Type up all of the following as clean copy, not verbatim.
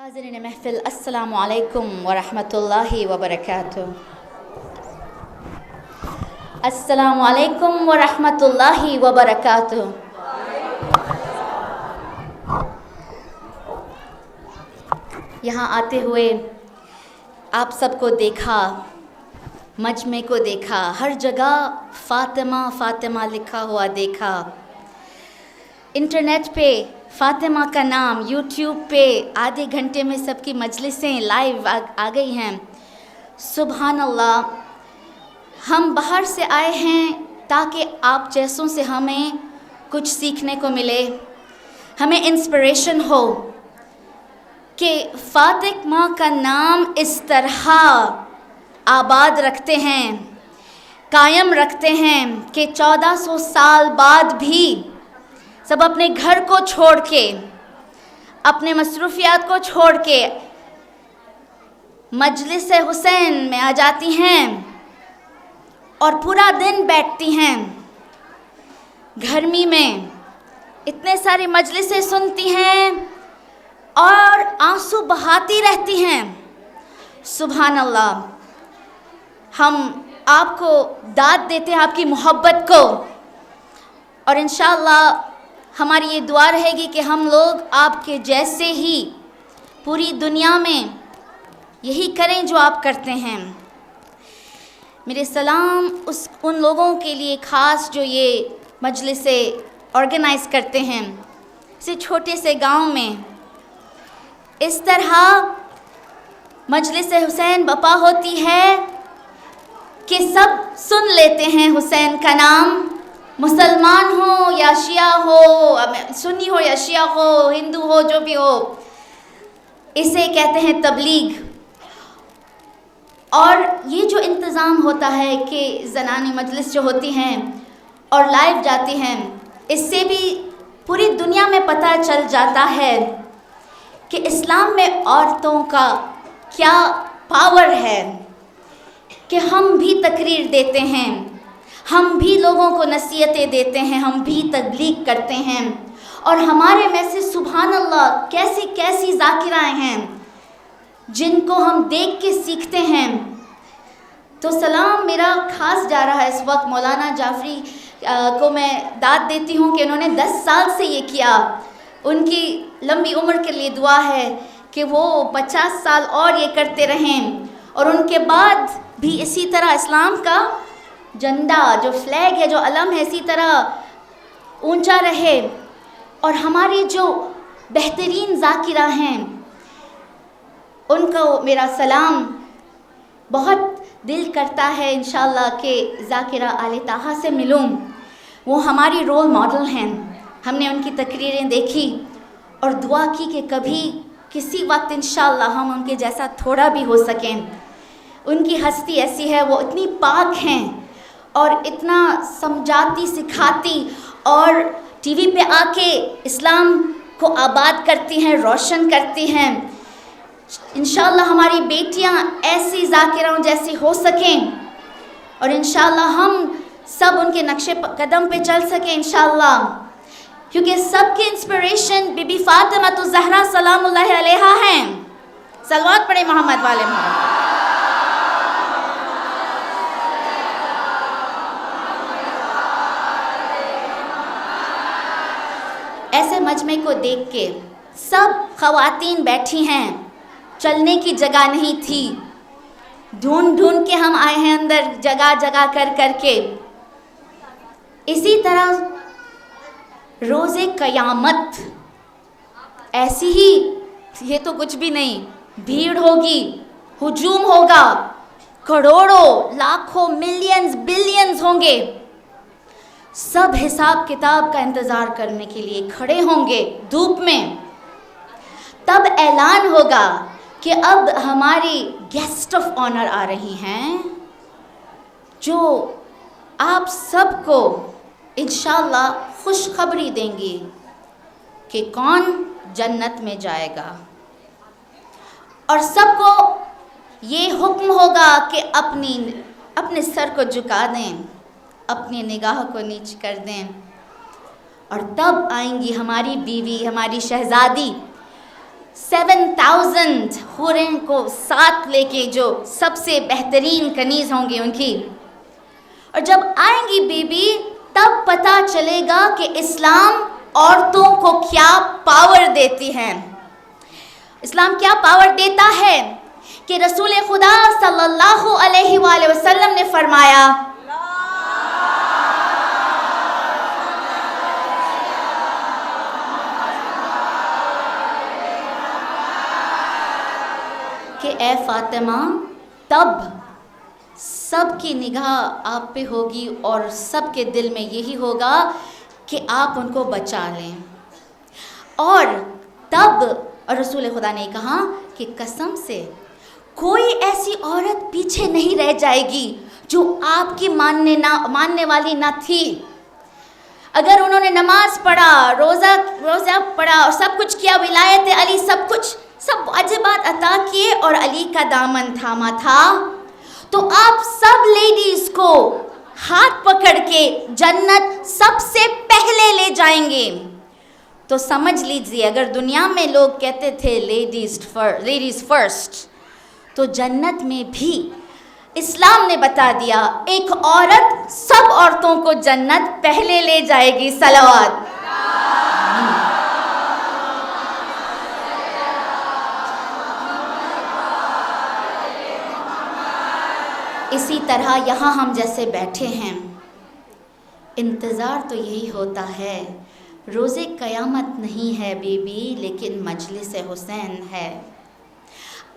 حاضرین محفل، السلام علیکم ورحمۃ اللہ وبرکاتہ۔ السلام علیکم ورحمۃ اللہ وبرکاتہ۔ یہاں آتے ہوئے آپ سب کو دیکھا، مجمع کو دیکھا، ہر جگہ فاطمہ فاطمہ لکھا ہوا دیکھا، انٹرنیٹ پہ فاطمہ کا نام، یوٹیوب پہ آدھے گھنٹے میں سب کی مجلسیں لائیو آ گئی ہیں۔ سبحان اللہ، ہم باہر سے آئے ہیں تاکہ آپ جیسوں سے ہمیں کچھ سیکھنے کو ملے، ہمیں انسپریشن ہو کہ فاطمہ کا نام اس طرح آباد رکھتے ہیں، قائم رکھتے ہیں کہ 1400 سال بعد بھی سب اپنے گھر کو چھوڑ کے، اپنے مصروفیات کو چھوڑ کے مجلس حسین میں آ جاتی ہیں اور پورا دن بیٹھتی ہیں، گرمی میں اتنے ساری مجلسیں سنتی ہیں اور آنسو بہاتی رہتی ہیں۔ سبحان اللہ، ہم آپ کو داد دیتے ہیں آپ کی محبت کو، اور انشاءاللہ ہماری یہ دعا رہے گی کہ ہم لوگ آپ کے جیسے ہی پوری دنیا میں یہی کریں جو آپ کرتے ہیں۔ میرے سلام ان لوگوں کے لیے خاص جو یہ مجلسیں آرگنائز کرتے ہیں، اسے چھوٹے سے گاؤں میں اس طرح مجلس حسین بپا ہوتی ہے کہ سب سن لیتے ہیں حسین کا نام، مسلمان ہو یا شیعہ ہو، سنی ہو یا شیعہ ہو، ہندو ہو، جو بھی ہو، اسے کہتے ہیں تبلیغ۔ اور یہ جو انتظام ہوتا ہے کہ زنانی مجلس جو ہوتی ہیں اور لائیو جاتی ہیں، اس سے بھی پوری دنیا میں پتہ چل جاتا ہے کہ اسلام میں عورتوں کا کیا پاور ہے، کہ ہم بھی تقریر دیتے ہیں، ہم بھی لوگوں کو نصیحتیں دیتے ہیں، ہم بھی تبلیغ کرتے ہیں، اور ہمارے میں سے سبحان اللہ کیسی کیسی ذاکرائیں ہیں جن کو ہم دیکھ کے سیکھتے ہیں۔ تو سلام میرا خاص جا رہا ہے اس وقت مولانا جعفری کو میں داد دیتی ہوں کہ انہوں نے 10 سال سے یہ کیا، ان کی لمبی عمر کے لیے دعا ہے کہ وہ 50 سال اور یہ کرتے رہیں، اور ان کے بعد بھی اسی طرح اسلام کا جھنڈا جو فلیگ ہے، جو علم ہے، اسی طرح اونچا رہے، اور ہماری جو بہترین ذاکرہ ہیں ان کو میرا سلام۔ بہت دل کرتا ہے انشاءاللہ کہ ذاکرہ آل طٰہٰ سے ملوں، وہ ہماری رول ماڈل ہیں، ہم نے ان کی تقریریں دیکھی اور دعا کی کہ کبھی کسی وقت انشاءاللہ ہم ان کے جیسا تھوڑا بھی ہو سکیں۔ ان کی ہستی ایسی ہے، وہ اتنی پاک ہیں اور اتنا سمجھاتی سکھاتی، اور ٹی وی پہ آ کے اسلام کو آباد کرتی ہیں، روشن کرتی ہیں۔ انشاءاللہ ہماری بیٹیاں ایسی ذاکروں جیسی ہو سکیں، اور انشاءاللہ ہم سب ان کے نقش قدم پہ چل سکیں انشاءاللہ، کیونکہ سب کی انسپریشن بی بی فاطمہ الزہرا سلام اللہ علیہا ہیں۔ صلوات پڑھیں محمد والے محمد۔ ایسے مجمع کو دیکھ کے سب خواتین بیٹھی ہیں، چلنے کی جگہ نہیں تھی، ڈھونڈ ڈھونڈ کے ہم آئے ہیں اندر جگہ جگہ کر کر کے۔ اسی طرح روز قیامت ایسی ہی، یہ تو کچھ بھی نہیں، بھیڑ ہوگی، ہجوم ہوگا، کروڑوں لاکھوں ملینز بلینز ہوں گے، سب حساب کتاب کا انتظار کرنے کے لیے کھڑے ہوں گے دھوپ میں۔ تب اعلان ہوگا کہ اب ہماری گیسٹ آف آنر آ رہی ہیں، جو آپ سب کو انشاءاللہ خوشخبری دیں گی کہ کون جنت میں جائے گا، اور سب کو یہ حکم ہوگا کہ اپنے سر کو جھکا دیں، اپنی نگاہ کو نیچ کر دیں، اور تب آئیں گی ہماری بیوی، ہماری شہزادی 7000 1000 حوریں کو ساتھ لے کے جو سب سے بہترین کنیز ہوں گی ان کی. اور جب آئیں گی بی بی تب پتہ چلے گا کہ اسلام عورتوں کو کیا پاور دیتی ہے. اسلام کیا پاور دیتا ہے کہ رسول خدا صلی اللہ علیہ وآلہ وسلم نے فرمایا کہ اے فاطمہ تب سب کی نگاہ آپ پہ ہوگی اور سب کے دل میں یہی ہوگا کہ آپ ان کو بچا لیں. اور تب اور رسول خدا نے کہا کہ قسم سے کوئی ایسی عورت پیچھے نہیں رہ جائے گی جو آپ کی ماننے والی نہ تھی. اگر انہوں نے نماز پڑھا, روزہ پڑھا اور سب کچھ کیا, ولایت علی سب واجبات عطا کیے اور علی کا دامن تھاما تھا, تو آپ سب لیڈیز کو ہاتھ پکڑ کے جنت سب سے پہلے لے جائیں گے. تو سمجھ لیجیے اگر دنیا میں لوگ کہتے تھے لیڈیز فرسٹ, تو جنت میں بھی اسلام نے بتا دیا ایک عورت سب عورتوں کو جنت پہلے لے جائے گی. صلوات. اسی طرح یہاں ہم جیسے بیٹھے ہیں, انتظار تو یہی ہوتا ہے. روز قیامت نہیں ہے بی بی, لیکن مجلس حسین ہے.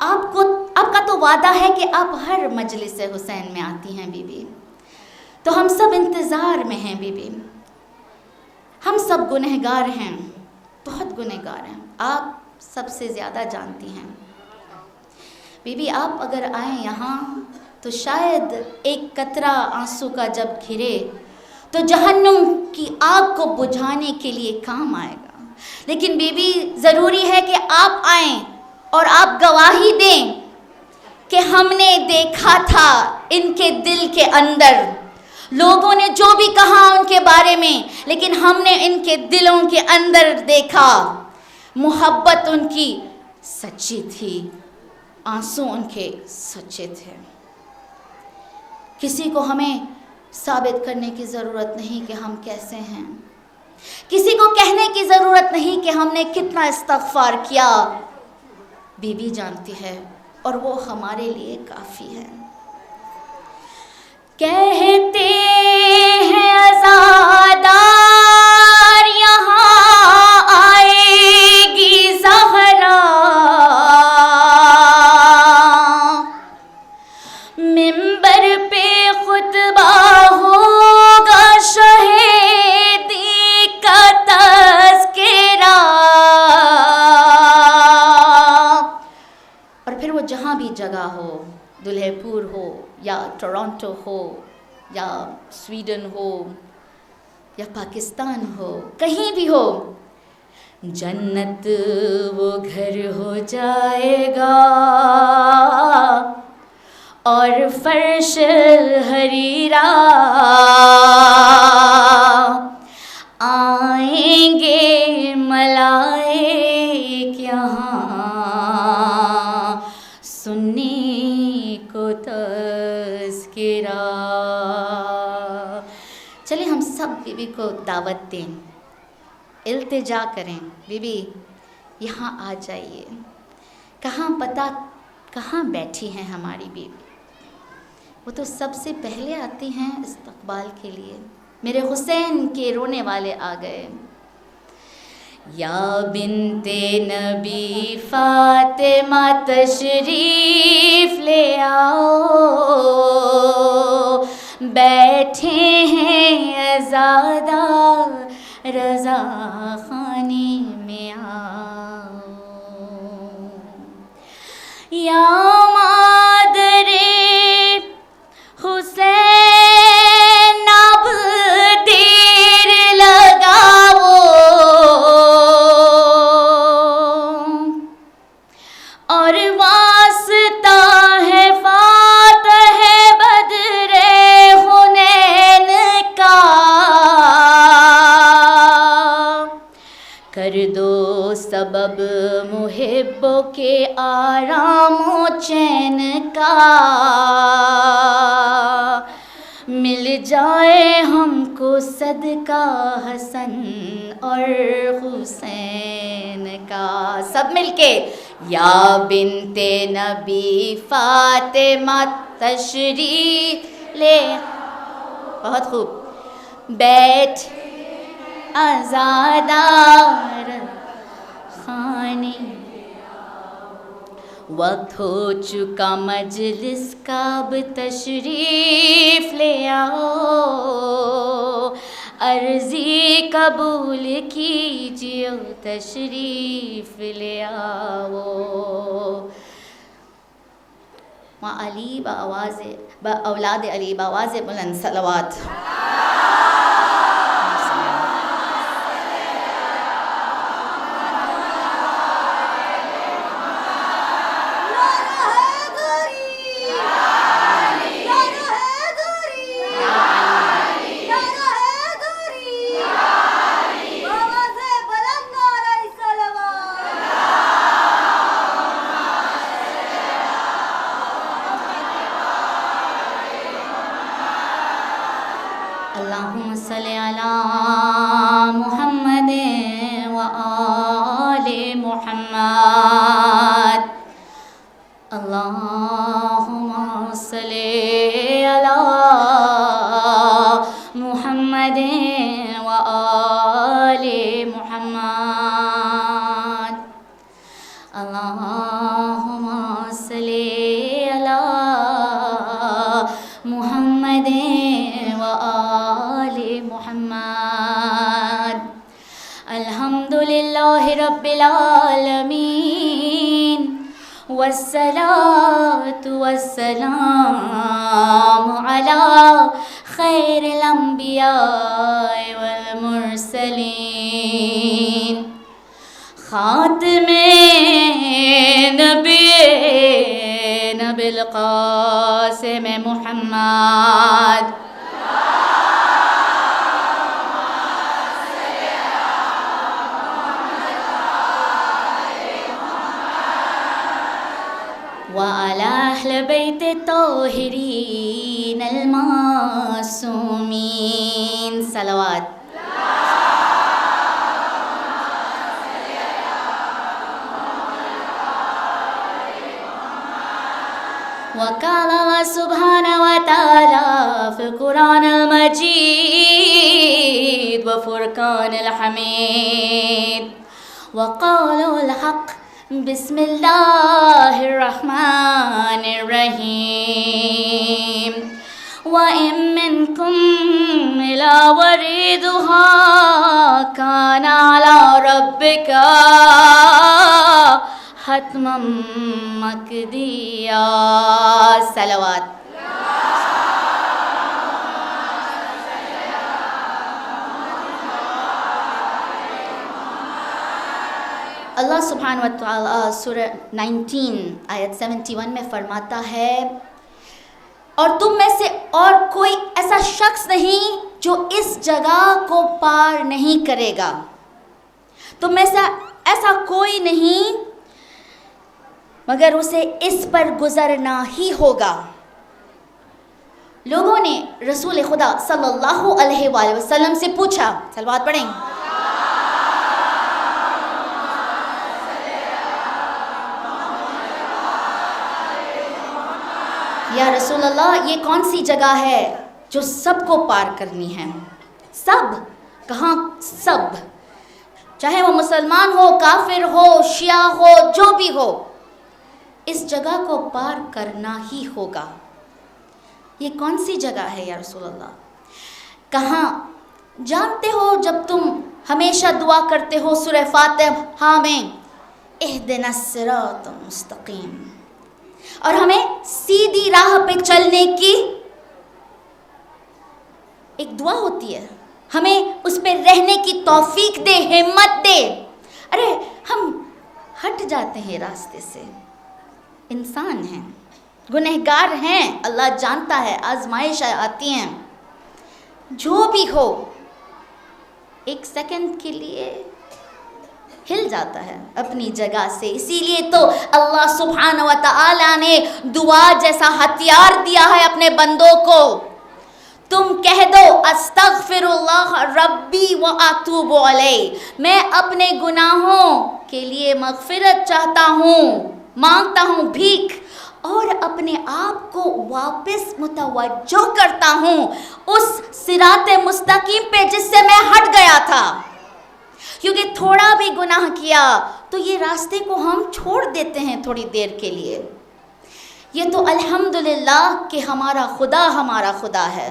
آپ کا تو وعدہ ہے کہ آپ ہر مجلس حسین میں آتی ہیں بی بی, تو ہم سب انتظار میں ہیں بی بی. ہم سب گنہگار ہیں, بہت گنہگار ہیں, آپ سب سے زیادہ جانتی ہیں بی بی. آپ اگر آئیں یہاں تو شاید ایک قطرہ آنسو کا جب گرے تو جہنم کی آگ کو بجھانے کے لیے کام آئے گا. لیکن بی بی ضروری ہے کہ آپ آئیں اور آپ گواہی دیں کہ ہم نے دیکھا تھا ان کے دل کے اندر, لوگوں نے جو بھی کہا ان کے بارے میں, لیکن ہم نے ان کے دلوں کے اندر دیکھا محبت ان کی سچی تھی, آنسو ان کے سچے تھے. کسی کو ہمیں ثابت کرنے کی ضرورت نہیں کہ ہم کیسے ہیں, کسی کو کہنے کی ضرورت نہیں کہ ہم نے کتنا استغفار کیا. بی بی جانتی ہے اور وہ ہمارے لیے کافی ہے. کہتے ہیں عزادار یہاں آئے گی زہرا, منبر پہ خطبہ ہوگا شہیدی کا تذکرہ. اور پھر وہ جہاں بھی جگہ ہو, دلہے پور ہو یا ٹورانٹو ہو یا سویڈن ہو یا پاکستان ہو, کہیں بھی ہو, جنت وہ گھر ہو جائے گا اور فرش حریرا. آئیں گے ملائک یہاں سننے کو تذکرہ. چلیں ہم سب بی بی کو دعوت دیں, التجا کریں, بی بی یہاں آ جائیے. کہاں بیٹھی ہیں ہماری بی بی؟ وہ تو سب سے پہلے آتی ہیں استقبال کے لیے. میرے حسین کے رونے والے آ گئے. یا بنت نبی فاطمہ تشریف لے آؤ, بیٹھے ہیں آزادہ رضا خانی میں آؤ. یا مادر حسین اب دیر لگاؤ, اور واسطہ ہے فاتح بدر حنین کا, کر دو سبب محب محبوں کے آرام و چین کا مل جائے ہم کو صدقہ حسن اور حسین کا. سب مل کے یا بنت نبی فاطمہ تشریف لے. بہت خوب. بیٹھ آزادار خانے وقت ہو چکا مجلس کا اب تشریف لے آؤ عرضی قبول کیجیے تشریف لے آؤ. ماں علی بآواز اولاد علی بآواز بلند صلوات. اللہم صلی علی محمد و آل محمد. اللہم صلی علی محمد و آل محمد. اللہم صلی علی محمد محمد. الحمدللہ رب العالمین والصلاة والسلام علی خیر الانبیاء والمرسلین خاتم نبیین بالقاسم محمد. وعلى أهل بيت الطاهرين المعصومين صلوات. وقال الله سبحانه وتعالى في القرآن المجيد وفرقان الحميد وقالوا الحق بسم اللہ الرحمن الرحیم. وَإِن مِّنكُمْ إِلَّا وَارِدُهَا كَانَ عَلَى رَبِّكَ حَتْمًا مَّقْضِيًّا. صلوات. اللہ سبحانہ وتعالی سورہ 19 آیت 71 میں فرماتا ہے اور تم میں سے اور کوئی ایسا شخص نہیں جو اس جگہ کو پار نہیں کرے گا. تم میں سے ایسا کوئی نہیں مگر اسے اس پر گزرنا ہی ہوگا. لوگوں نے رسول خدا صلی اللہ علیہ وآلہ وسلم سے پوچھا. صلوات پڑھیں. یا رسول اللہ یہ کون سی جگہ ہے جو سب کو پار کرنی ہے؟ سب؟ کہاں سب؟ چاہے وہ مسلمان ہو، کافر ہو، شیعہ ہو، جو بھی ہو، اس جگہ کو پار کرنا ہی ہوگا. یہ کون سی جگہ ہے یا رسول اللہ؟ کہاں؟ جانتے ہو جب تم ہمیشہ دعا کرتے ہو سورہ فاتحہ میں اہدنا الصراط المستقیم، اور ہمیں سیدھی راہ پہ چلنے کی ایک دعا ہوتی ہے، ہمیں اس پہ رہنے کی توفیق دے، ہمت دے. ارے ہم ہٹ جاتے ہیں راستے سے، انسان ہیں، گنہگار ہیں، اللہ جانتا ہے، آزمائش آتی ہیں. جو بھی ہو ایک سیکنڈ کے لیے ہل جاتا ہے اپنی جگہ سے. اسی لیے تو اللہ سبحانہ و تعالی نے دعا جیسا ہتھیار دیا ہے اپنے بندوں کو. تم کہہ دو استغفر اللہ ربی و اتوب علیہ, میں اپنے گناہوں کے لیے مغفرت چاہتا ہوں, مانگتا ہوں بھیک, اور اپنے آپ کو واپس متوجہ کرتا ہوں اس صراط مستقیم پہ جس سے میں ہٹ گیا تھا. کیونکہ تھوڑا بھی گناہ کیا تو یہ راستے کو ہم چھوڑ دیتے ہیں تھوڑی دیر کے لیے. یہ تو الحمدللہ کہ ہمارا خدا ہے,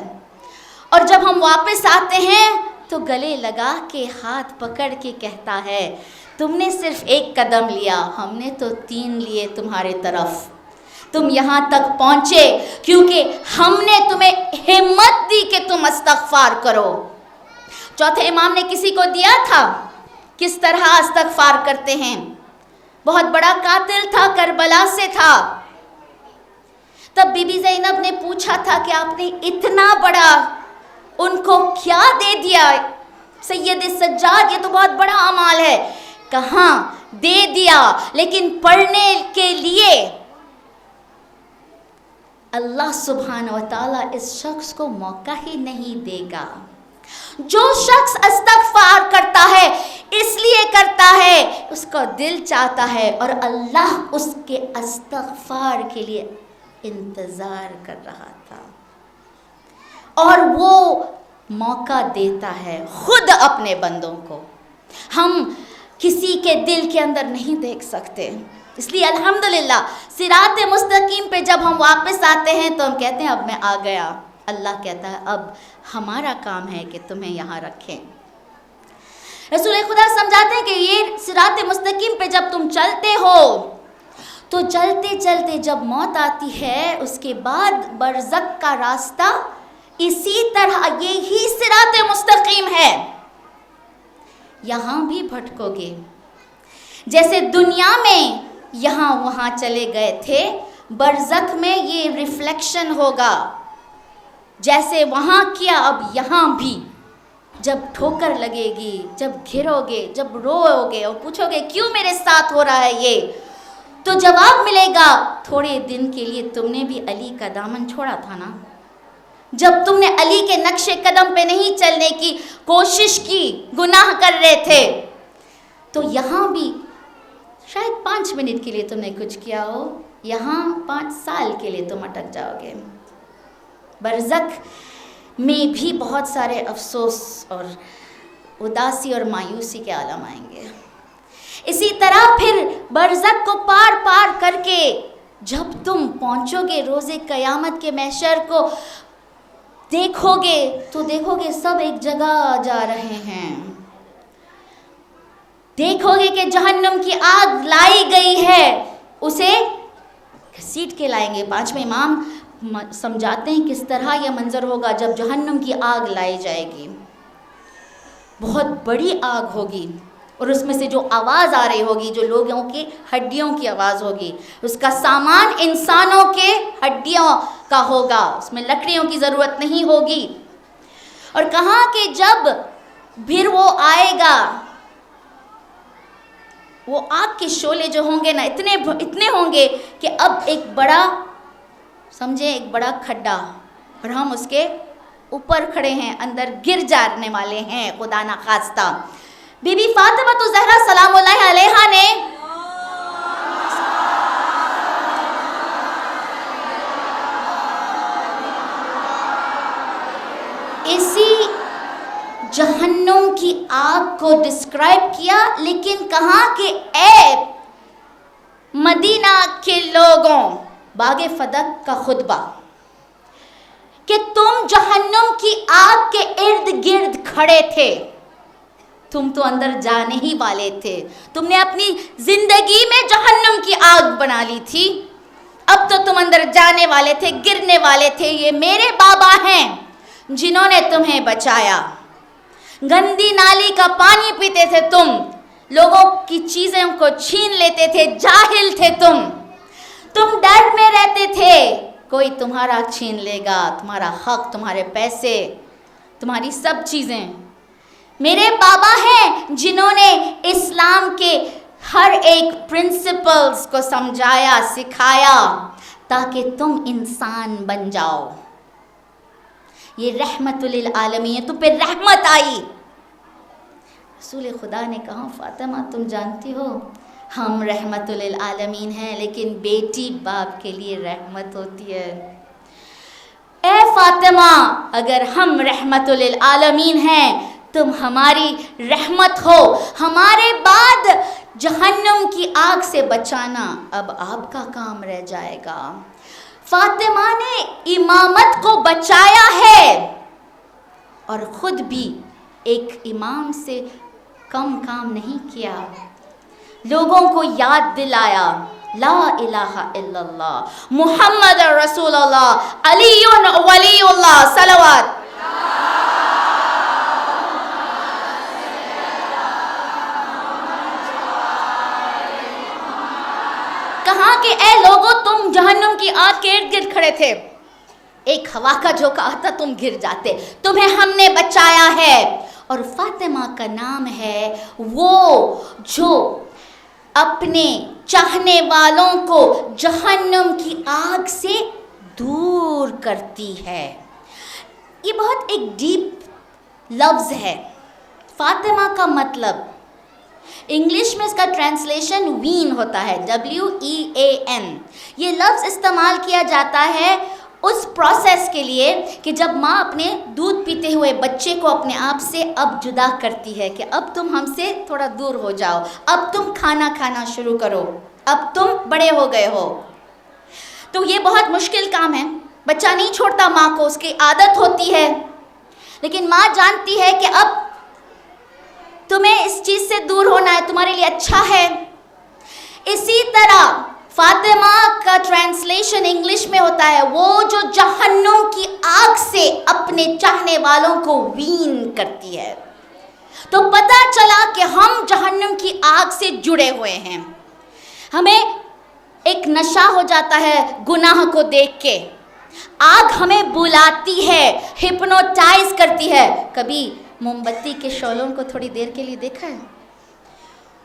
اور جب ہم واپس آتے ہیں تو گلے لگا کے ہاتھ پکڑ کے کہتا ہے تم نے صرف ایک قدم لیا, ہم نے تو 3 لیے تمہارے طرف. تم یہاں تک پہنچے کیونکہ ہم نے تمہیں ہمت دی کہ تم استغفار کرو. چوتھے امام نے کسی کو دیا تھا کس طرح استغفار کرتے ہیں. بہت بڑا قاتل تھا, کربلا سے تھا. تب بی بی زینب نے پوچھا تھا کہ آپ نے اتنا بڑا ان کو کیا دے دیا سید سجاد, یہ تو بہت بڑا اعمال ہے. کہاں دے دیا, لیکن پڑھنے کے لیے اللہ سبحانہ و تعالیٰ اس شخص کو موقع ہی نہیں دے گا. جو شخص استغفار کرتا ہے اس لیے کرتا ہے اس کا دل چاہتا ہے, اور اللہ اس کے استغفار کے لیے انتظار کر رہا تھا, اور وہ موقع دیتا ہے خود اپنے بندوں کو. ہم کسی کے دل کے اندر نہیں دیکھ سکتے, اس لیے الحمدللہ صراط مستقیم پہ جب ہم واپس آتے ہیں تو ہم کہتے ہیں اب میں آ گیا. اللہ کہتا ہے اب ہمارا کام ہے کہ تمہیں یہاں رکھیں. رسول خدا سمجھاتے ہیں کہ یہ صراط مستقیم پہ جب تم چلتے ہو تو چلتے چلتے جب موت آتی ہے اس کے بعد برزخ کا راستہ اسی طرح یہی صراط مستقیم ہے. یہاں بھی بھٹکو گے, جیسے دنیا میں یہاں وہاں چلے گئے تھے, برزخ میں یہ ریفلیکشن ہوگا. جیسے وہاں کیا اب یہاں بھی, جب ٹھوکر لگے گی, جب گھرو گے, جب رو گے اور پوچھو گے کیوں میرے ساتھ ہو رہا ہے یہ, تو جواب ملے گا تھوڑے دن کے لیے تم نے بھی علی کا دامن چھوڑا تھا نا. جب تم نے علی کے نقش قدم پہ نہیں چلنے کی کوشش کی, گناہ کر رہے تھے, تو یہاں بھی شاید 5 منٹ کے لیے تم نے کچھ کیا ہو, یہاں 5 سال کے لیے تم اٹک جاؤ گے. برزخ میں بھی بہت سارے افسوس اور اداسی اور مایوسی کے عالم آئیں گے. اسی طرح پھر برزخ کو پار پار کر کے جب تم پہنچو گے روز قیامت کے محشر کو دیکھو گے تو دیکھو گے سب ایک جگہ جا رہے ہیں. دیکھو گے کہ جہنم کی آگ لائی گئی ہے, اسے گھسیٹ کے لائیں گے. 5ویں امام سمجھاتے ہیں کس طرح یہ منظر ہوگا جب جہنم کی آگ لائی جائے گی. بہت بڑی آگ ہوگی, اور اس میں سے جو آواز آ رہی ہوگی جو لوگوں کی ہڈیوں کی آواز ہوگی, اس کا سامان انسانوں کے ہڈیوں کا ہوگا, اس میں لکڑیوں کی ضرورت نہیں ہوگی. اور کہاں کہ جب پھر وہ آئے گا, وہ آگ کے شعلے جو ہوں گے نا اتنے ہوں گے کہ اب ایک بڑا سمجھیں ایک بڑا کھڈا, اور ہم اس کے اوپر کھڑے ہیں, اندر گر جانے والے ہیں خدا نخواستہ. بی بی فاطمہ الزہرا سلام اللہ علیہا نے اسی جہنم کی آگ کو ڈسکرائب کیا, لیکن کہا کہ اے مدینہ کے لوگوں, باغ فدق کا خطبہ, کہ تم جہنم کی آگ کے ارد گرد کھڑے تھے, تم تو اندر جانے ہی والے تھے, تم نے اپنی زندگی میں جہنم کی آگ بنا لی تھی, اب تو تم اندر جانے والے تھے, گرنے والے تھے. یہ میرے بابا ہیں جنہوں نے تمہیں بچایا. گندی نالی کا پانی پیتے تھے تم, لوگوں کی چیزیں کو چھین لیتے تھے, جاہل تھے تم ڈر میں رہتے تھے کوئی تمہارا چھین لے گا, تمہارا حق, تمہارے پیسے, تمہاری سب چیزیں. میرے بابا ہیں جنہوں نے اسلام کے ہر ایک پرنسپلز کو سمجھایا، سکھایا تاکہ تم انسان بن جاؤ. یہ رحمت للعالمین، تم پہ رحمت آئی. رسول خدا نے کہا فاطمہ تم جانتی ہو ہم رحمت للعالمین ہیں، لیکن بیٹی باپ کے لیے رحمت ہوتی ہے. اے فاطمہ اگر ہم رحمت للعالمین ہیں تم ہماری رحمت ہو، ہمارے بعد جہنم کی آگ سے بچانا اب آپ کا کام رہ جائے گا. فاطمہ نے امامت کو بچایا ہے اور خود بھی ایک امام سے کم کام نہیں کیا. لوگوں کو یاد دلایا لا الہ الا اللہ محمد رسول اللہ علی ولی اللہ صلوات. کہا کہ اے لوگوں تم جہنم کی آگ کے ارد گرد کھڑے تھے، ایک ہوا کا جھونکا آتا تم گر جاتے، تمہیں ہم نے بچایا ہے. اور فاطمہ کا نام ہے وہ جو اپنے چاہنے والوں کو جہنم کی آگ سے دور کرتی ہے. یہ بہت ایک ڈیپ لفظ ہے. فاطمہ کا مطلب انگلش میں اس کا ٹرانسلیشن وین ہوتا ہے، WEAN. یہ لفظ استعمال کیا جاتا ہے اس پروسیس کے لیے کہ جب ماں اپنے دودھ پیتے ہوئے بچے کو اپنے آپ سے اب جدا کرتی ہے کہ اب تم ہم سے تھوڑا دور ہو جاؤ، اب تم کھانا کھانا شروع کرو، اب تم بڑے ہو گئے ہو. تو یہ بہت مشکل کام ہے. بچہ نہیں چھوڑتا ماں کو، اس کی عادت ہوتی ہے، لیکن ماں جانتی ہے کہ اب تمہیں اس چیز سے دور ہونا ہے، تمہارے لیے اچھا ہے. اسی طرح فاطمہ کا ٹرانسلیشن انگلش میں ہوتا ہے وہ جو جہنم کی آگ سے اپنے چاہنے والوں کو وین کرتی ہے. تو پتہ چلا کہ ہم جہنم کی آگ سے جڑے ہوئے ہیں. ہمیں ایک نشہ ہو جاتا ہے گناہ کو دیکھ کے. آگ ہمیں بلاتی ہے، ہپنوٹائز کرتی ہے. کبھی موم بتی کے شعلوں کو تھوڑی دیر کے لیے دیکھا ہے؟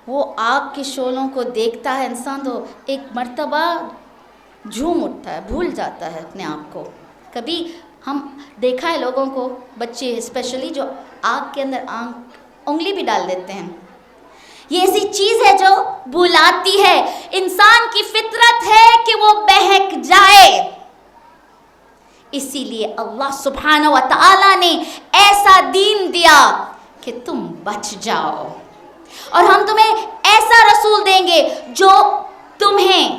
وہ آگ کے شعلوں کو دیکھتا ہے انسان تو ایک مرتبہ جھوم اٹھتا ہے، بھول جاتا ہے اپنے آپ کو. کبھی ہم دیکھا ہے لوگوں کو، بچے اسپیشلی، جو آگ کے اندر انگلی بھی ڈال دیتے ہیں. یہ ایسی چیز ہے جو بلاتی ہے. انسان کی فطرت ہے کہ وہ بہک جائے. اسی لیے اللہ سبحانہ و تعالی نے ایسا دین دیا کہ تم بچ جاؤ، اور ہم تمہیں ایسا رسول دیں گے جو تمہیں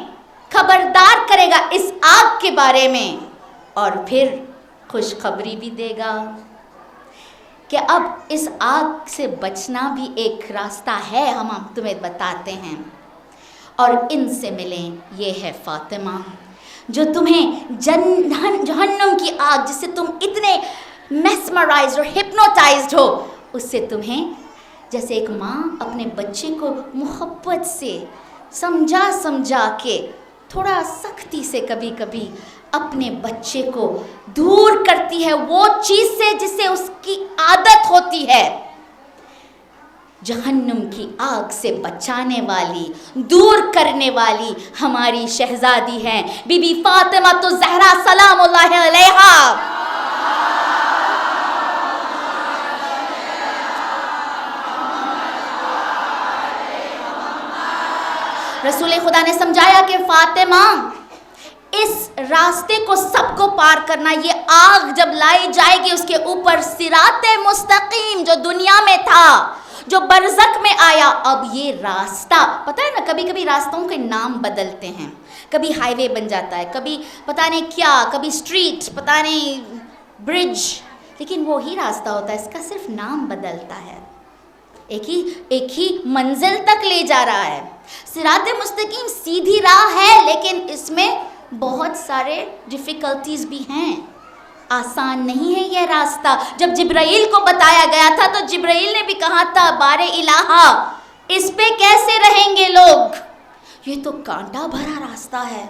خبردار کرے گا اس آگ کے بارے میں، اور پھر خوشخبری بھی دے گا کہ اب اس آگ سے بچنا بھی ایک راستہ ہے، ہم تمہیں بتاتے ہیں. اور ان سے ملیں. یہ ہے فاطمہ جو تمہیں جہنم کی آگ جس سے تم اتنے میسمرائزڈ اور ہپنوٹائزڈ ہو، اس سے تمہیں جیسے ایک ماں اپنے بچے کو محبت سے سمجھا کے تھوڑا سختی سے کبھی کبھی اپنے بچے کو دور کرتی ہے وہ چیز سے جس سے اس کی عادت ہوتی ہے. جہنم کی آگ سے بچانے والی، دور کرنے والی ہماری شہزادی ہیں بی بی فاطمہ الزہرا سلام اللہ علیہا. رسول خدا نے سمجھایا کہ فاطمہ اس راستے کو سب کو پار کرنا. یہ آگ جب لائی جائے گی اس کے اوپر صراط مستقیم جو دنیا میں تھا، جو برزخ میں آیا، اب یہ راستہ پتہ ہے نا، کبھی کبھی راستوں کے نام بدلتے ہیں. کبھی ہائی وے بن جاتا ہے، کبھی پتہ نہیں کیا، کبھی اسٹریٹ، پتہ نہیں برج، لیکن وہی راستہ ہوتا ہے، اس کا صرف نام بدلتا ہے، ایک ہی منزل تک لے جا رہا ہے. صراط مستقیم سیدھی راہ ہے، لیکن اس میں بہت سارے ڈیفیکلٹیز بھی ہیں. آسان نہیں ہے یہ راستہ. جب جبرائیل کو بتایا گیا تھا تو جبرائیل نے بھی کہا تھا بار الہا اس پہ کیسے رہیں گے لوگ، یہ تو کانٹا بھرا راستہ ہے،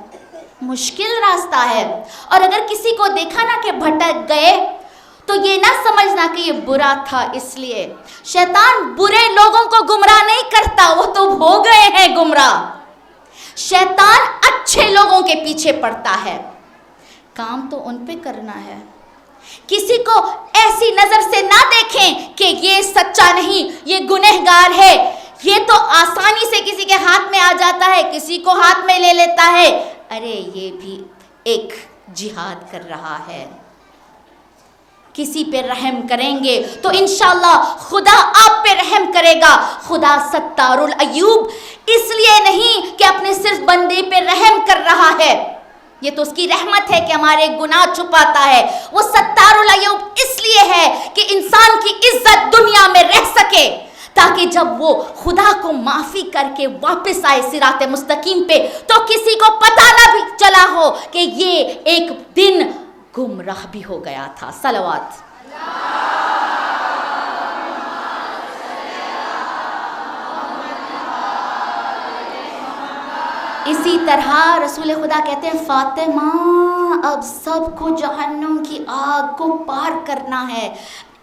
مشکل راستہ ہے. اور اگر کسی کو دیکھا نا کہ بھٹک گئے تو یہ نہ سمجھنا کہ یہ برا تھا اس لیے. شیطان برے لوگوں کو گمراہ نہیں کرتا, وہ تو ہو گئے ہیں گمراہ. شیطان اچھے لوگوں کے پیچھے پڑتا ہے. کام تو ان پہ کرنا ہے. کسی کو ایسی نظر سے نہ دیکھیں کہ یہ سچا نہیں, یہ گنہگار ہے. یہ تو آسانی سے کسی کے ہاتھ میں آ جاتا ہے, کسی کو ہاتھ میں لے لیتا ہے. ارے یہ بھی ایک جہاد کر رہا ہے. کسی پہ رحم کریں گے تو انشاءاللہ خدا آپ پہ رحم کرے گا. خدا ستار العیوب اس لیے نہیں کہ اپنے صرف بندے پہ رحم کر رہا ہے, یہ تو اس کی رحمت ہے کہ ہمارے گناہ چھپاتا ہے. وہ ستار العیوب اس لیے ہے کہ انسان کی عزت دنیا میں رہ سکے, تاکہ جب وہ خدا کو معافی کر کے واپس آئے صراط مستقیم پہ تو کسی کو پتہ نہ بھی چلا ہو کہ یہ ایک دن گمراہ بھی ہو گیا تھا. صلوات. اسی طرح رسول خدا کہتے ہیں فاطمہ اب سب کو جہنم کی آگ کو پار کرنا ہے.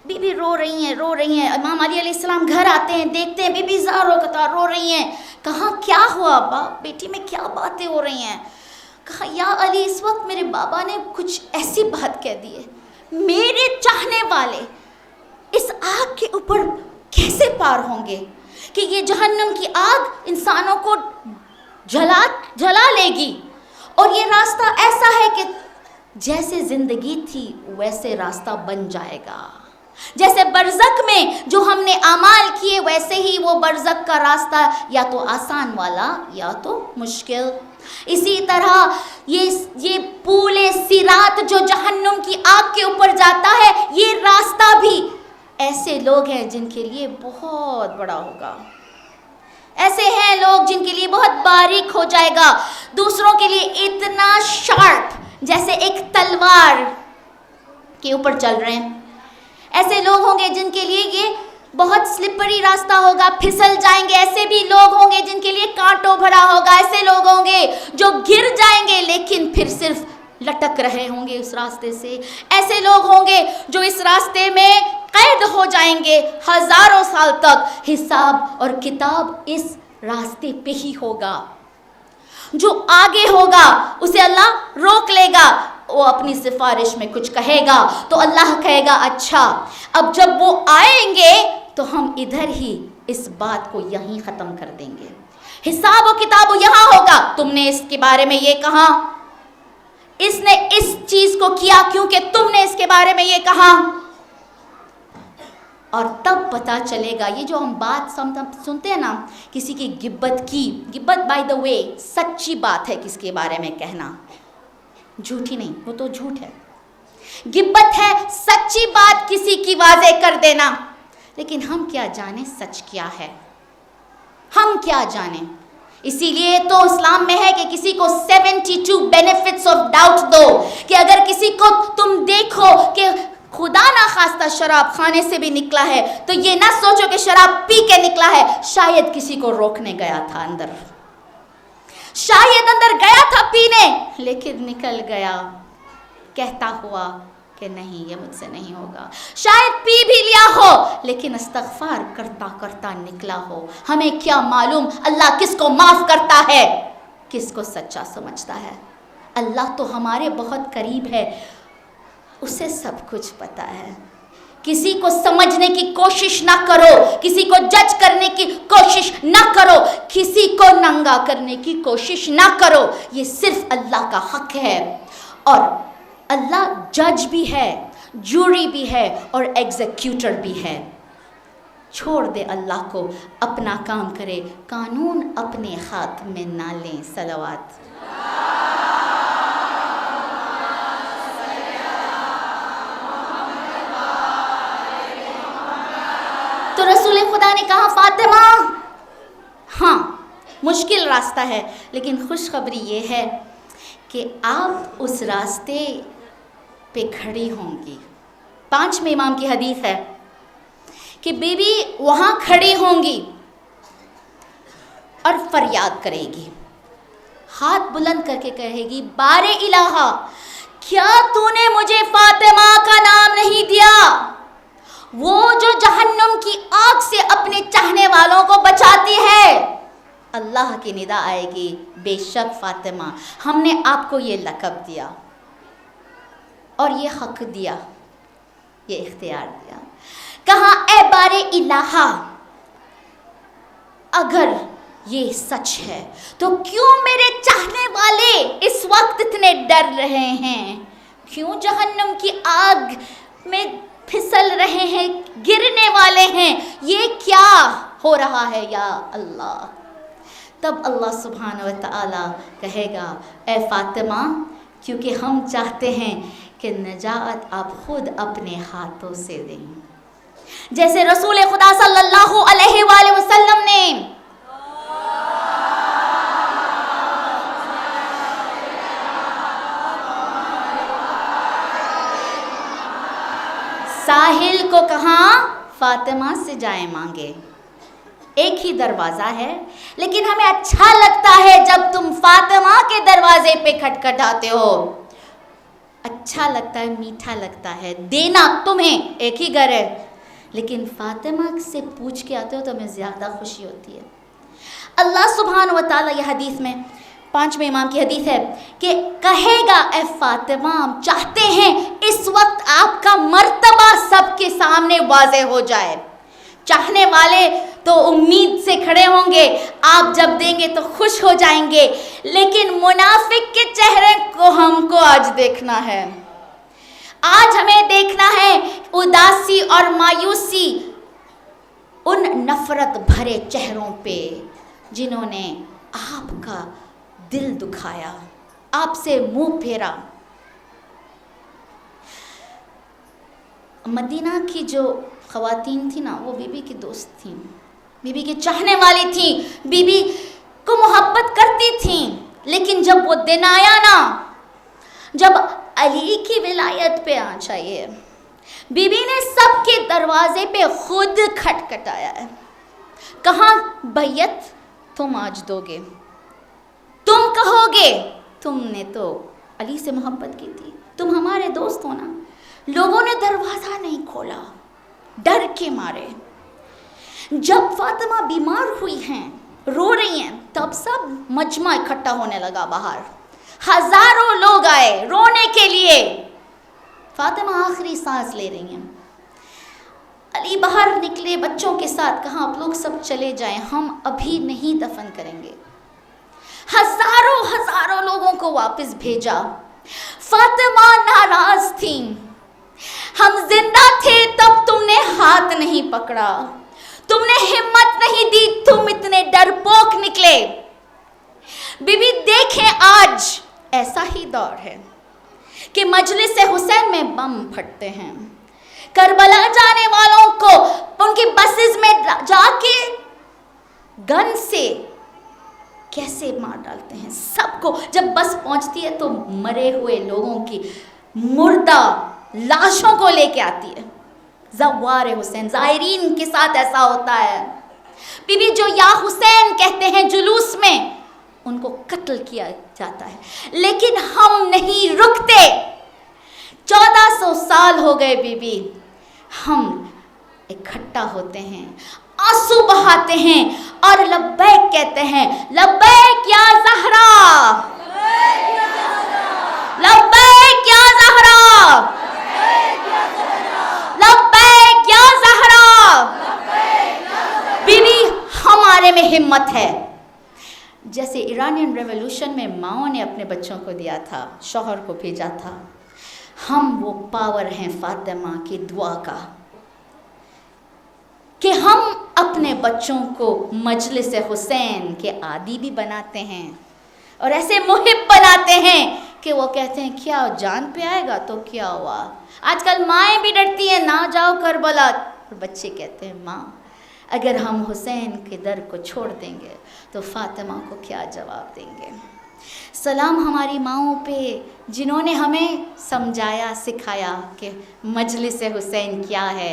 بی بی رو رہی ہیں. امام علی علیہ السلام گھر آتے ہیں, دیکھتے ہیں بی بی زارو قطار رو رہی ہیں. کہاں کیا ہوا باپ بیٹی میں کیا باتیں ہو رہی ہیں؟ کہا یا علی اس وقت میرے بابا نے کچھ ایسی بات کہہ دی ہے, میرے چاہنے والے اس آگ کے اوپر کیسے پار ہوں گے کہ یہ جہنم کی آگ انسانوں کو جلا لے گی. اور یہ راستہ ایسا ہے کہ جیسے زندگی تھی ویسے راستہ بن جائے گا. جیسے برزخ میں جو ہم نے اعمال کیے ویسے ہی وہ برزخ کا راستہ یا تو آسان والا یا تو مشکل. اسی طرح یہ پول صراط جو جہنم کی آگ کے اوپر جاتا ہے, یہ راستہ بھی ایسے لوگ ہیں جن کے لیے بہت بڑا ہوگا. ایسے ہیں لوگ جن کے لیے بہت باریک ہو جائے گا, دوسروں کے لیے اتنا شارپ جیسے ایک تلوار کے اوپر چل رہے ہیں. ایسے لوگ ہوں گے جن کے لیے یہ بہت سلپری راستہ ہوگا, پھسل جائیں گے. ایسے بھی لوگ ہوں گے جن کے لیے کانٹوں بھرا ہوگا. ایسے لوگ ہوں گے جو گر جائیں گے لیکن پھر صرف لٹک رہے ہوں گے اس راستے سے. ایسے لوگ ہوں گے جو اس راستے میں قید ہو جائیں گے ہزاروں سال تک. حساب اور کتاب اس راستے پہ ہی ہوگا. جو آگے ہوگا اسے اللہ روک لے گا, وہ اپنی سفارش میں کچھ کہے گا تو اللہ کہے گا اچھا اب جب وہ آئیں گے تو ہم ادھر ہی اس بات کو یہیں ختم کر دیں گے. حساب و کتاب یہاں ہوگا, تم نے اس کے بارے میں یہ کہا, اس نے اس چیز کو کیا کیونکہ تم نے اس کے بارے میں یہ کہا. اور تب پتہ چلے گا. یہ جو ہم بات سنتے ہیں نا کسی کی غیبت کی, غیبت بائی دا وے سچی بات ہے کس کے بارے میں کہنا, جھوٹی نہیں, وہ تو جھوٹ ہے. غیبت ہے سچی بات کسی کی واضح کر دینا. لیکن ہم کیا جانیں سچ کیا ہے, ہم کیا جانیں. اسی لیے تو اسلام میں ہے کہ کسی کو 72 بینیفٹس آف ڈاؤٹ دو, کہ اگر کسی کو تم دیکھو کہ خدا نہ خواستہ شراب خانے سے بھی نکلا ہے تو یہ نہ سوچو کہ شراب پی کے نکلا ہے, شاید کسی کو روکنے گیا تھا اندر, شاید اندر گیا تھا پینے لیکن نکل گیا کہتا ہوا کہ نہیں یہ مجھ سے نہیں ہوگا. شاید پی بھی لیا ہو لیکن استغفار کرتا کرتا نکلا ہو. ہمیں کیا معلوم اللہ کس کو معاف کرتا ہے, کس کو سچا سمجھتا ہے. اللہ تو ہمارے بہت قریب ہے, اسے سب کچھ پتا ہے. کسی کو سمجھنے کی کوشش نہ کرو, کسی کو جج کرنے کی کوشش نہ کرو, کسی کو ننگا کرنے کی کوشش نہ کرو. یہ صرف اللہ کا حق ہے. اور اللہ جج بھی ہے, جوری بھی ہے اور ایگزیکیوٹر بھی ہے. چھوڑ دے اللہ کو, اپنا کام کرے, قانون اپنے ہاتھ میں نہ لیں. صلوات. تو رسول خدا نے کہا فاطمہ ہاں مشکل راستہ ہے لیکن خوشخبری یہ ہے کہ آپ اس راستے پہ کھڑی ہوں گی. 5ویں امام کی حدیث ہے کہ بی بی وہاں کھڑی ہوں گی اور فریاد کرے گی, ہاتھ بلند کر کے کہے گی بارے الہا کیا تو نے مجھے فاطمہ کا نام نہیں دیا، وہ جو جہنم کی آگ سے اپنے چاہنے والوں کو بچاتی ہے؟ اللہ کی ندا آئے گی، بے شک فاطمہ ہم نے آپ کو یہ لقب دیا اور یہ حق دیا، یہ اختیار دیا۔ کہاں اے بار الہا، اگر یہ سچ ہے تو کیوں میرے چاہنے والے اس وقت اتنے ڈر رہے ہیں؟ کیوں جہنم کی آگ میں پھسل رہے ہیں، گرنے والے ہیں؟ یہ کیا ہو رہا ہے یا اللہ؟ تب اللہ سبحانہ و تعالی کہے گا، اے فاطمہ، کیونکہ ہم چاہتے ہیں کہ نجات آپ خود اپنے ہاتھوں سے دیں، جیسے رسول خدا صلی اللہ علیہ وآلہ وسلم نے ساحل کو کہاں؟ فاطمہ سے جائیں مانگے۔ ایک ہی دروازہ ہے، لیکن ہمیں اچھا لگتا ہے جب تم فاطمہ کے دروازے پہ کھٹکھٹاتے ہو، اچھا لگتا ہے، میٹھا لگتا ہے، دینا تمہیں ایک ہی گھر ہے، لیکن فاطمہ سے پوچھ کے آتے ہو تو ہمیں زیادہ خوشی ہوتی ہے۔ اللہ سبحانہ و تعالیٰ یہ حدیث میں 5ویں امام کی حدیث ہے کہ کہے گا، اے فاطمہ ہم چاہتے ہیں اس وقت آپ کا مرتبہ سب کے سامنے واضح ہو جائے۔ چاہنے والے تو امید سے کھڑے ہوں گے، آپ جب دیں گے تو خوش ہو جائیں گے، لیکن منافق کے چہرے کو ہم کو آج دیکھنا ہے، آج ہمیں دیکھنا ہے اداسی اور مایوسی ان نفرت بھرے چہروں پہ جنہوں نے آپ کا دل دکھایا، آپ سے منہ پھیرا۔ مدینہ کی جو خواتین تھیں نا، وہ بی بی کی دوست تھیں، بی بی کی چاہنے والی تھیں، بی بی کو محبت کرتی تھیں، لیکن جب وہ دن آیا نا، جب علی کی ولایت پہ آ چاہیے، بی بی نے سب کے دروازے پہ خود کھٹکھٹایا ہے۔ کہاں بیعت تم آج دو گے، تم کہو گے تم نے تو علی سے محبت کی تھی، تم ہمارے دوست ہو نا۔ لوگوں نے دروازہ نہیں کھولا، ڈر کے مارے۔ جب فاطمہ بیمار ہوئی ہیں، رو رہی ہیں، تب سب مجمع اکٹھا ہونے لگا باہر، ہزاروں لوگ آئے رونے کے لیے۔ فاطمہ آخری سانس لے رہی ہیں، علی باہر نکلے بچوں کے ساتھ، کہاں آپ لوگ سب چلے جائیں، ہم ابھی نہیں دفن کریں گے۔ ہزاروں لوگوں کو واپس بھیجا۔ فاطمہ ناراض تھیں، ہم زندہ تھے تب تم نے ہاتھ نہیں پکڑا، تم نے ہمت نہیں دی، تم اتنے ڈرپوک نکلے۔ بی بی دیکھیں آج ایسا ہی دور ہے کہ مجلس حسین میں بم پھٹتے ہیں، کربلا جانے والوں کو ان کی بسز میں جا کے گن سے کیسے مار ڈالتے ہیں سب کو۔ جب بس پہنچتی ہے تو مرے ہوئے لوگوں کی مردہ لاشوں کو لے کے آتی ہے۔ زوار حسین، زائرین کے ساتھ ایسا ہوتا ہے۔ بی بی جو یا حسین کہتے ہیں جلوس میں، ان کو قتل کیا جاتا ہے، لیکن ہم نہیں رکتے۔ 1400 سال ہو گئے بی بی، ہم اکٹھا ہوتے ہیں، آنسو بہاتے ہیں اور لبیک کہتے ہیں، لبیک یا زہرا، لبیک یا زہرا، لبیک یا زہرا۔ بی بی ہمارے میں ہمت ہے۔ جیسے ایرانین ریولوشن میں ماؤں نے اپنے بچوں کو دیا تھا، شوہر کو بھیجا تھا، ہم وہ پاور ہیں فاطمہ کی دعا کا کہ ہم اپنے بچوں کو مجلس حسین کے عادی بھی بناتے ہیں اور ایسے محب بناتے ہیں کہ وہ کہتے ہیں کیا جان پہ آئے گا تو کیا ہوا۔ آج کل مائیں بھی ڈرتی ہیں، نہ جاؤ کربلا، اور بچے کہتے ہیں ماں اگر ہم حسین کے در کو چھوڑ دیں گے تو فاطمہ کو کیا جواب دیں گے۔ سلام ہماری ماؤں پہ جنہوں نے ہمیں سمجھایا، سکھایا کہ مجلس حسین کیا ہے۔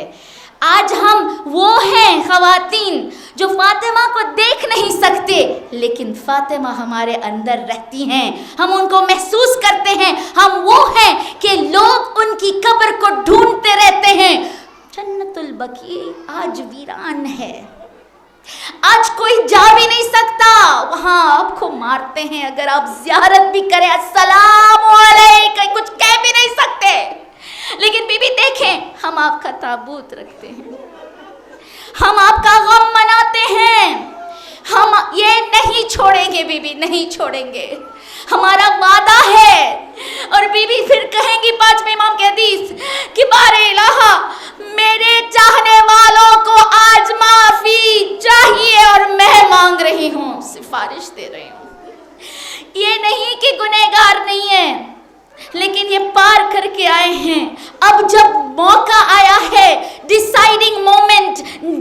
آج ہم وہ ہیں خواتین جو فاطمہ کو دیکھ نہیں سکتے، لیکن فاطمہ ہمارے اندر رہتی ہیں، ہم ان کو محسوس کرتے ہیں، ہم وہ ہیں کہ لوگ ان کی قبر کو ڈھونڈتے رہتے ہیں۔ جنت البقیع آج ویران ہے، آج کوئی جا بھی نہیں سکتا، وہاں آپ کو مارتے ہیں، اگر آپ زیارت بھی کریں السلام علیکم کچھ کہہ بھی نہیں سکتے۔ لیکن بی بی دیکھیں، ہم آپ کا تابوت رکھتے ہیں، ہم آپ کا غم مناتے ہیں، ہم یہ نہیں چھوڑیں گے بی بی، نہیں چھوڑیں گے، ہمارا وعدہ ہے۔ اور بی بی پھر کہیں گی 5ویں امام کی حدیث کہ بار الہ میرے چاہنے والوں کو آج معافی چاہیے اور میں مانگ رہی ہوں، سفارش دے رہی ہوں۔ یہ نہیں کہ گنہگار نہیں ہے، لیکن یہ پار کر کے آئے ہیں۔ اب جب موقع آیا ہے، ڈیسائیڈنگ مومنٹ،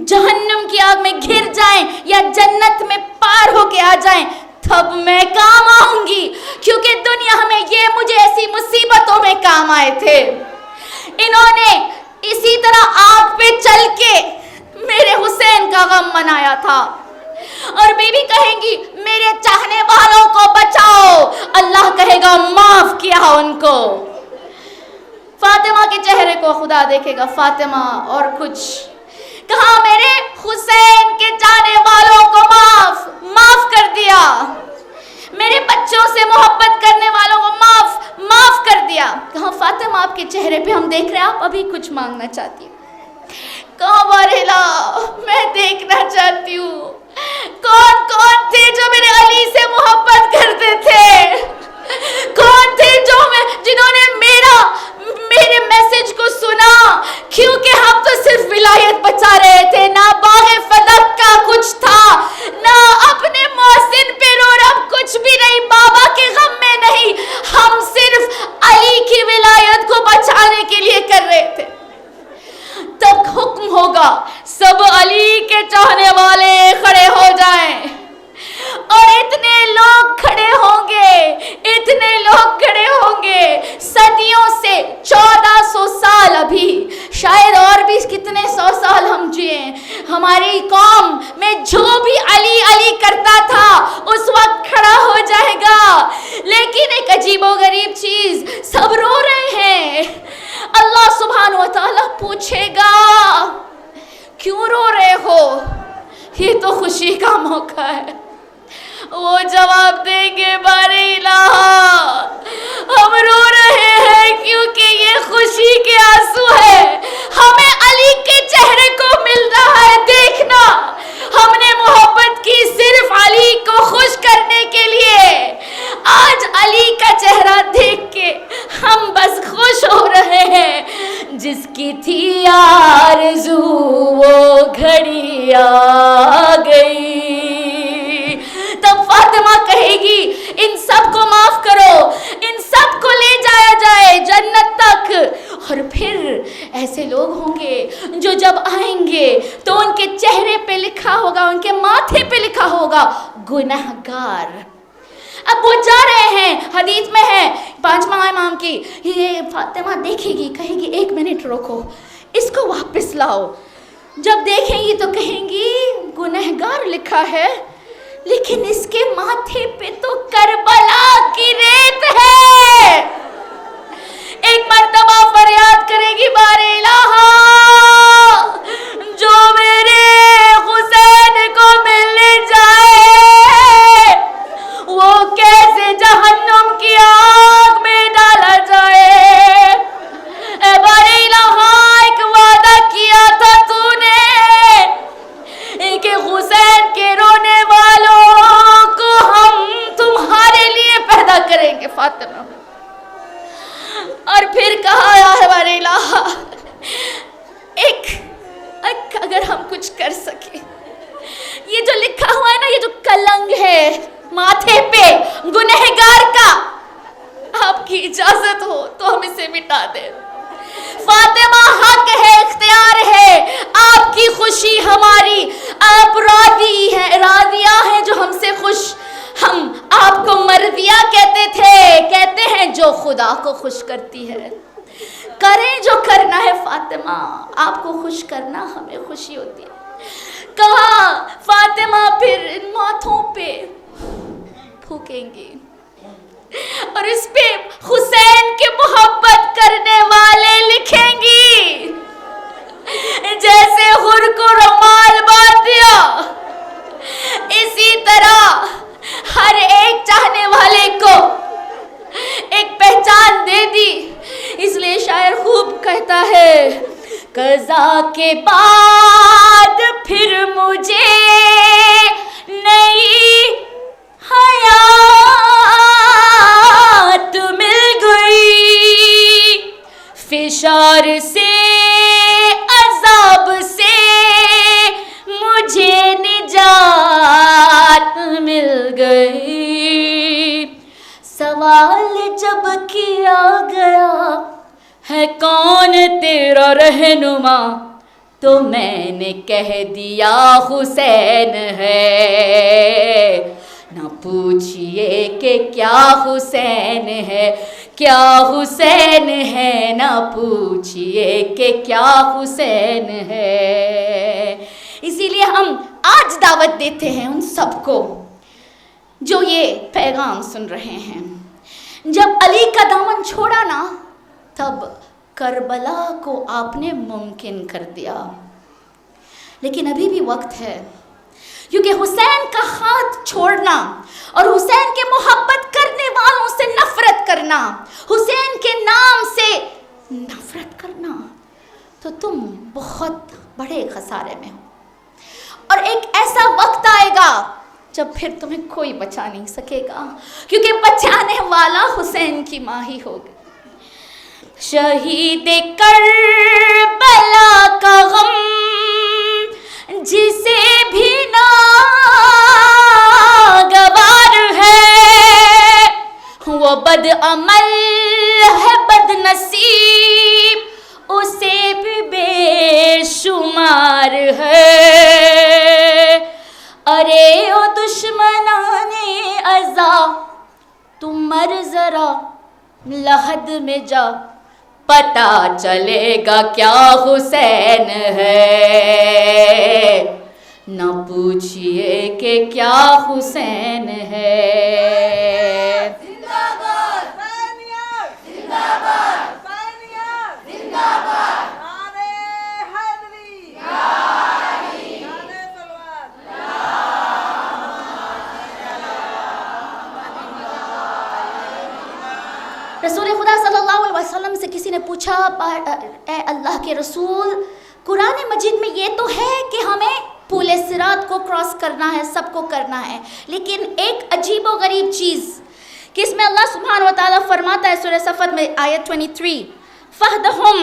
جہنم کی آگ میں گر جائیں یا جنت میں پار ہو کے آ جائیں، تب میں کام آؤں گی، کیونکہ دنیا میں یہ مجھے ایسی مصیبتوں میں کام آئے تھے۔ انہوں نے اسی طرح آگ پہ چل کے میرے حسین کا غم منایا تھا۔ اور بی بی کہیں گی میرے چاہنے والوں کو بچاؤ، اللہ کہے گا معاف کیا ان کو۔ فاطمہ کے چہرے کو خدا دیکھے گا، فاطمہ اور کچھ کہا میرے حسین کے چاہنے والوں کو معاف کر دیا، میرے بچوں سے محبت کرنے والوں کو معاف کر دیا۔ کہا فاطمہ آپ کے چہرے پہ ہم دیکھ رہے ہیں آپ ابھی کچھ مانگنا چاہتی ہیں۔ کہاں بارلا میں دیکھنا چاہتی ہوں کون تھے جو میرے علی سے محبت کرتے تھے، کون تھے جنہوں نے میرے میسج کو سنا، کیونکہ ہم تو صرف ولایت بچا رہے تھے، نہ باغ فلک کا کچھ تھا، نہ اپنے محسن پہ رو رہا، کچھ بھی نہیں، بابا کے غم میں نہیں، ہم صرف علی کی ولایت کو بچانے کے لیے کر رہے تھے۔ تب حکم ہوگا سب علی کے چاہنے والے کھڑے ہو جائیں، اور اتنے لوگ کھڑے ہوں گے صدیوں سے، 1400 سال، ابھی شاید اور بھی کتنے 100 سال ہم جیے، ہماری قوم میں جو بھی علی علی کرتا تھا اس وقت کھڑا ہو جائے گا۔ لیکن ایک عجیب و غریب چیز، سب رو رہے ہیں، اللہ سبحانہ وتعالیٰ پوچھے گا کیوں رو رہے ہو، یہ تو خوشی کا موقع ہے۔ وہ جواب دیں گے بار الہ ہم رو رہے ہیں کیونکہ یہ خوشی کے آنسو ہے، ہمیں علی کے چہرے کو مل رہا ہے دیکھنا، ہم نے محبت کی صرف علی کو خوش کرنے کے لیے، آج علی کا چہرہ دیکھ کے ہم بس خوش ہو رہے ہیں۔ جس کی تھی آرزو وہ گھڑی آ گئی۔ تب فاطمہ کہے گی ان سب کو معاف کرو، ان سب کو لے جایا جائے جنت تک۔ اور پھر ایسے لوگ ہوں گے جو جب آئیں گے تو ان کے چہرے پہ لکھا ہوگا، ان کے ماتھے پہ لکھا ہوگا گنہگار۔ اب وہ جا رہے ہیں، حدیث میں ہے 5واں امام کی، یہ فاطمہ دیکھے گی، کہے گی 1 منٹ روکو، اس کو واپس لاؤ۔ جب دیکھیں گی تو کہیں گی گنہگار لکھا ہے، لیکن اس کے ماتھے پہ تو کربلا کی ریت ہے۔ ایک مرتبہ فریاد کرے گی بار الہ جو میرے حسین کو ملنے جائے وہ کیسے جہنم کی آگ میں ڈالا جائے۔ اے بار الہ ایک وعدہ کیا تھا تو نے کہ حسین کے رونے والوں کو ہم تمہارے لیے پیدا کریں گے فاطمہ۔ اور پھر کہا ہے بار الہ ایک اگر ہم کچھ کر سکیں، یہ جو لکھا ہوا ہے نا، یہ جو کلنگ ہے ماتھے پہ گنہگار کا، آپ کی اجازت ہو تو ہم اسے مٹا دیں۔ فاطمہ حق ہے، اختیار ہے، آپ کی خوشی ہماری، آپ راضیہ ہیں جو ہم سے خوش، ہم آپ کو مرضیہ کہتے ہیں جو خدا کو خوش کرتی ہے۔ کریں جو کرنا ہے فاطمہ، آپ کو خوش کرنا ہمیں خوشی ہوتی ہے. کہا فاطمہ پھر ان ماتھوں پہ پھونکیں گی اور اس پہ حسین کی محبت کرنے والے لکھیں گی. جیسے حر کو رومال باندھ دیا، اسی طرح ہر ایک چاہنے والے کو ایک پہچان دے دی. اس لیے شاعر خوب کہتا ہے قضا کے بعد پھر مجھے نئی حیات مل گئی، فشار سے عذاب سے مجھے نجات مل گئی. سوال جب کیا گیا ہے کون تیرا رہنما، تو میں نے کہہ دیا حسین ہے. نہ پوچھئے کہ کیا حسین ہے، کیا حسین ہے، نہ پوچھئے کہ کیا حسین ہے. اسی لیے ہم آج دعوت دیتے ہیں ان سب کو جو یہ پیغام سن رہے ہیں. جب علی کا دامن چھوڑا نا، تب کربلا کو آپ نے ممکن کر دیا. لیکن ابھی بھی وقت ہے، کیونکہ حسین کا ہاتھ چھوڑنا اور حسین کے محبت کرنے والوں سے نفرت کرنا، حسین کے نام سے نفرت کرنا، تو تم بہت بڑے خسارے میں ہو. اور ایک ایسا وقت آئے گا جب پھر تمہیں کوئی بچا نہیں سکے گا، کیونکہ بچانے والا حسین کی ماں ہی ہوگی. شہید کربلا کا غم جسے بھی ناگوار ہے، وہ بد عمل ہے بد نصیب، اسے بھی بے شمار ہے. ارے او دشمنان ازا، تم مر ذرا لحد میں جا، پتا چلے گا کیا حسین ہے. نہ پوچھئے کہ کیا حسین ہے. رسول خدا صلی اللہ علیہ وسلم سے کسی نے پوچھا اے اللہ کے رسول، قرآن مجید میں یہ تو ہے کہ ہمیں پل صراط کو کراس کرنا ہے، سب کو کرنا ہے، لیکن ایک عجیب و غریب چیز کہ اس میں اللہ سبحانہ و تعالیٰ فرماتا ہے سورہ صفت میں آیت 23 فَهْدَهُمْ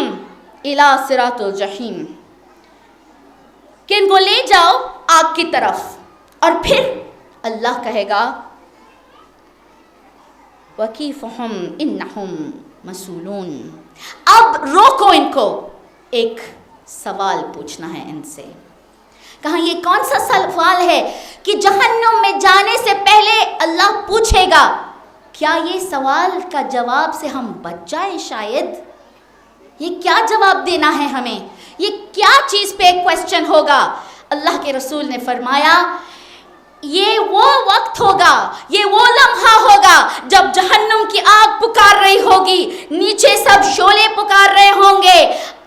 إِلَىٰ صِرَاطِ الْجَحِيمِ، کہ ان کو لے جاؤ آگ کی طرف. اور پھر اللہ کہے گا وَقِفُهُمْ إِنَّهُمْ مَسْئُولُونَ، اب روکو ان کو، ایک سوال پوچھنا ہے ان سے. کہاں یہ کون سا سوال ہے کہ جہنم میں جانے سے پہلے اللہ پوچھے گا؟ کیا یہ سوال کا جواب سے ہم بچ جائیں؟ شاید یہ کیا جواب دینا ہے ہمیں، یہ کیا چیز پہ کویسچن ہوگا؟ اللہ کے رسول نے فرمایا یہ وہ وقت ہوگا، یہ وہ لمحہ ہوگا جب جہنم کی آگ پکار رہی ہوگی، نیچے سب شعلے پکار رہے ہوں گے،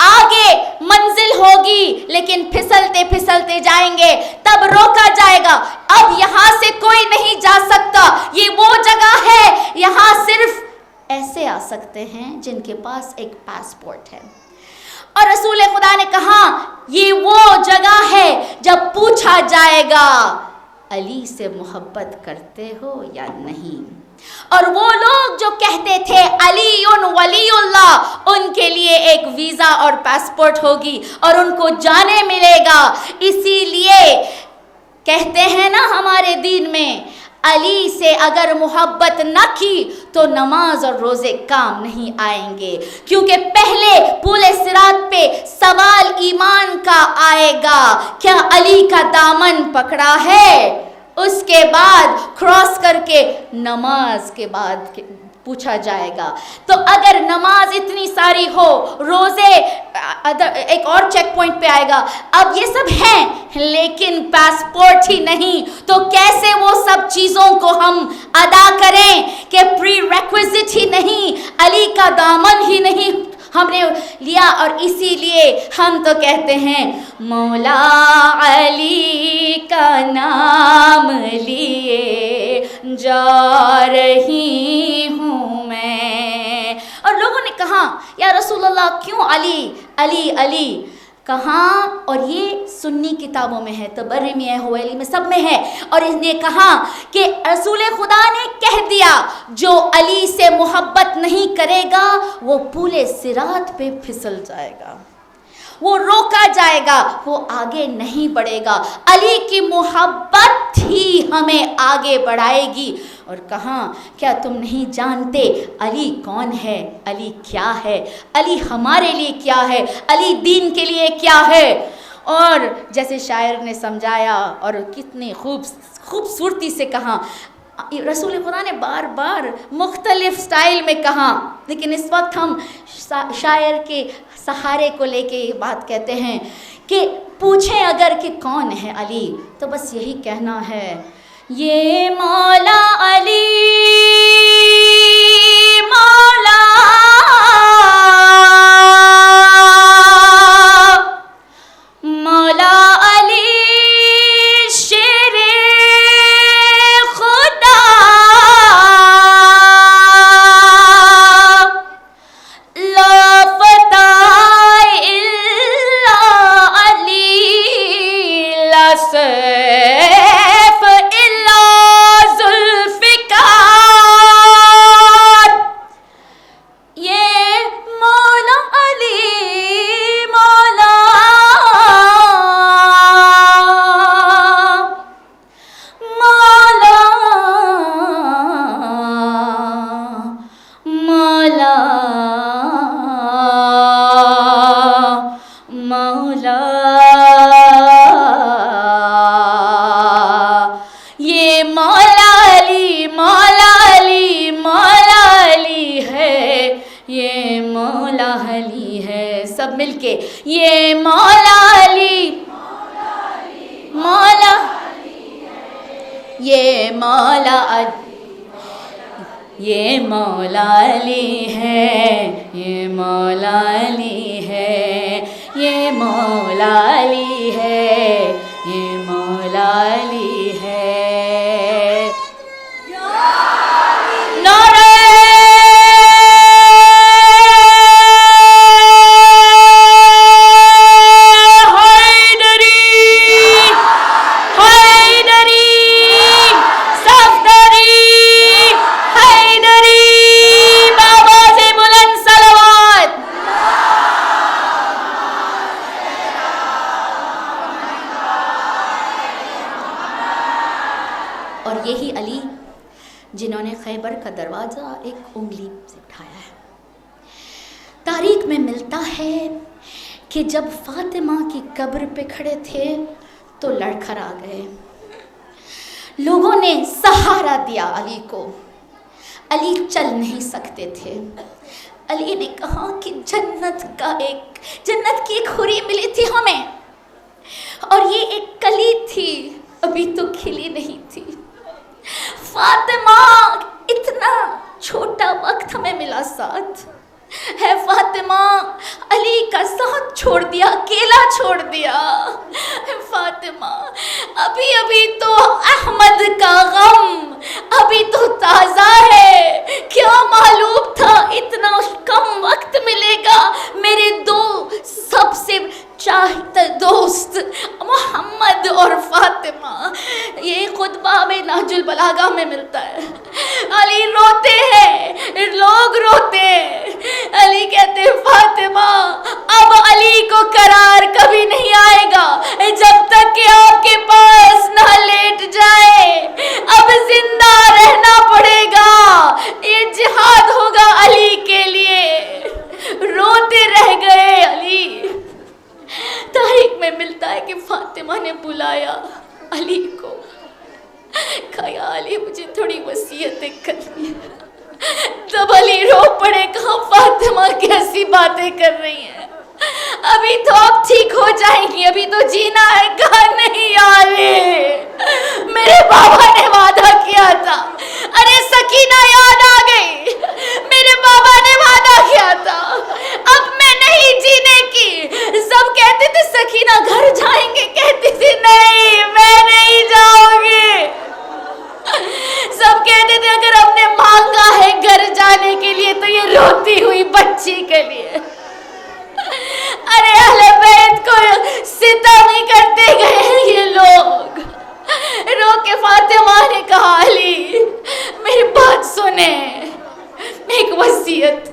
آگے منزل ہوگی لیکن پھسلتے پھسلتے جائیں گے. تب روکا جائے گا اب یہاں سے کوئی نہیں جا سکتا، یہ وہ جگہ ہے یہاں صرف ایسے آ سکتے ہیں جن کے پاس ایک پاسپورٹ ہے. اور رسول خدا نے کہا یہ وہ جگہ ہے جب پوچھا جائے گا علی سے محبت کرتے ہو یا نہیں. اور وہ لوگ جو کہتے تھے علی ولی اللہ، ان کے لیے ایک ویزا اور پاسپورٹ ہوگی اور ان کو جانے ملے گا. اسی لیے کہتے ہیں نا ہمارے دین میں علی سے اگر محبت نہ کی تو نماز اور روزے کام نہیں آئیں گے، کیونکہ پہلے پل صراط پہ سوال ایمان کا آئے گا، کیا علی کا دامن پکڑا ہے؟ اس کے بعد کراس کر کے نماز کے بعد پوچھا جائے گا. تو اگر نماز اتنی ساری ہو, روزے ایک اور چیک پوائنٹ پہ آئے گا, اب یہ سب ہیں لیکن پاسپورٹ ہی نہیں, تو کیسے وہ سب چیزوں کو ہم ادا کریں کہ پری ریکویزٹ ہی نہیں, علی کا دامن ہی نہیں ہم نے لیا. اور اسی لیے ہم تو کہتے ہیں مولا علی کا نام لیے جا رہی ہوں میں. اور لوگوں نے کہا یا رسول اللہ کیوں علی علی علی, کہاں, اور یہ سنی کتابوں میں ہے, تبری میں ہے, حویلی میں, سب میں ہے. اور اس نے کہا کہ رسول خدا نے کہہ دیا جو علی سے محبت نہیں کرے گا وہ پورے صراط پہ پھسل جائے گا, وہ روکا جائے گا, وہ آگے نہیں بڑھے گا. علی کی محبت ہی ہمیں آگے بڑھائے گی. اور کہاں کیا تم نہیں جانتے علی کون ہے, علی کیا ہے, علی ہمارے لیے کیا ہے, علی دین کے لیے کیا ہے. اور جیسے شاعر نے سمجھایا اور کتنی خوبصورتی سے کہا, رسول خدا نے بار بار مختلف سٹائل میں کہا, لیکن اس وقت ہم شاعر کے سہارے کو لے کے یہ بات کہتے ہیں کہ پوچھیں اگر کہ کون ہے علی, تو بس یہی کہنا ہے یہ مولا علی مولا مولا علی شیر خدا لا فتح الا علی لا سیف الا ذوالفقار. یہ مولا علی مولا مولا مولا مولا, یہ مولا علی مولا علی مولا علی ہے, یہ مولا علی ہے. سب مل کے یہ مولا علی مولا, یہ مولا علی, یہ مولا علی ہے, یہ مولا علی ہے, یہ مولا علی ہے, یہ مولا علی ہے. نعرہ یہی علی جنہوں نے خیبر کا دروازہ ایک انگلی سے اٹھایا ہے. تاریخ میں ملتا ہے کہ جب فاطمہ کی قبر پہ کھڑے تھے تو لڑکھڑ آ گئے. لوگوں نے سہارا دیا علی کو, علی چل نہیں سکتے تھے. علی نے کہا کہ جنت کی ایک خوری ملی تھی ہمیں, اور یہ ایک کلی تھی, ابھی تو کھلی نہیں تھی. فاطمہ اتنا چھوٹا وقت ہمیں ملا ساتھ ہے. فاطمہ علی کا ساتھ چھوڑ دیا, اکیلا چھوڑ دیا. فاطمہ ابھی تو احمد کا غم ابھی تو تازہ ہے, کیا معلوم تھا اتنا کم وقت ملے گا. میرے دو سب سے چاہتے دوست محمد اور فاطمہ, یہ خطبہ میں نہج البلاغہ میں ملتا ہے. علی روتے ہیں, لوگ روتے ہیں. علی کہتے ہیں فاطمہ اب علی کو قرار کبھی نہیں آئے گا جب تک کہ آپ کے پاس نہ لیٹ جائے. اب زندہ رہنا پڑے گا, یہ جہاد ہوگا علی کے لیے. روتے رہ گئے علی. تاریخ میں ملتا ہے کہ فاطمہ نے بلایا علی کو, کہا علی مجھے تھوڑی وصیتیں کرنی ہے. جب علی رو پڑے, کہاں فاطمہ کیسی باتیں کر رہی ہیں, ابھی تو آپ ٹھیک ہو جائیں گی, ابھی تو جینا ہے. کہا نہیں یا علی, میرے بابا نے وعدہ کیا تھا. ارے سکینہ یاد آ گئی, میرے بابا نے وعدہ کیا تھا, اب میں نہیں جینے کی. سب کہتے تھے سکینہ گھر جائیں گے, کہتی تھی نہیں میں نہیں جاؤں گی. سب کہتے تھے اگر ہم نے مانگا ہے گھر جانے کے لیے تو یہ روتی ہوئی بچی کے لیے. ارے اہل بیت کو ستم ہی کرتے گئے ہیں یہ لوگ. رو کے فاطمہ نے کہا علی میری بات سنیں, ایک وصیت,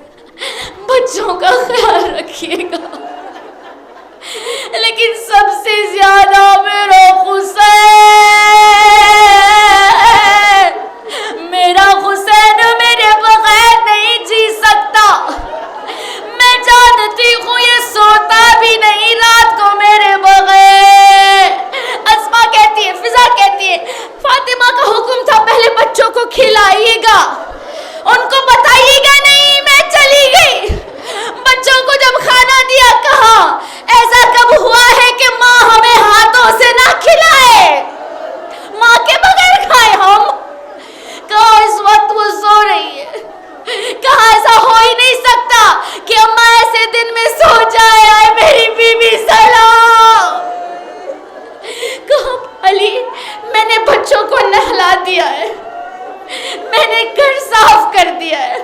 بچوں کا خیال رکھیے گا, لیکن سب سے زیادہ میرا حسین میرے بغیر نہیں جی سکتا. میں جانتی ہوں یہ سوتا بھی نہیں رات کو میرے بغیر. اسما کہتی ہے, فضا کہتی ہے فاطمہ کا حکم تھا پہلے بچوں کو کھلائیے گا, ان کو بتائیے گا نہیں میں چلی گئی. بچوں کو جب کھانا دیا کہا ایسا کب ہوا ہے کہ ماں ہمیں ہاتھوں سے نہ کھلائے, ماں کے بغیر کھائے ہم. کہا اس وقت وہ سو رہی ہے, کہا ایسا ہو ہی نہیں سکتا کہ اماں ایسے دن میں سو جائے. آئے میری بیوی سلام. کہا علی میں نے بچوں کو نہلا دیا ہے, میں نے گھر صاف کر دیا ہے.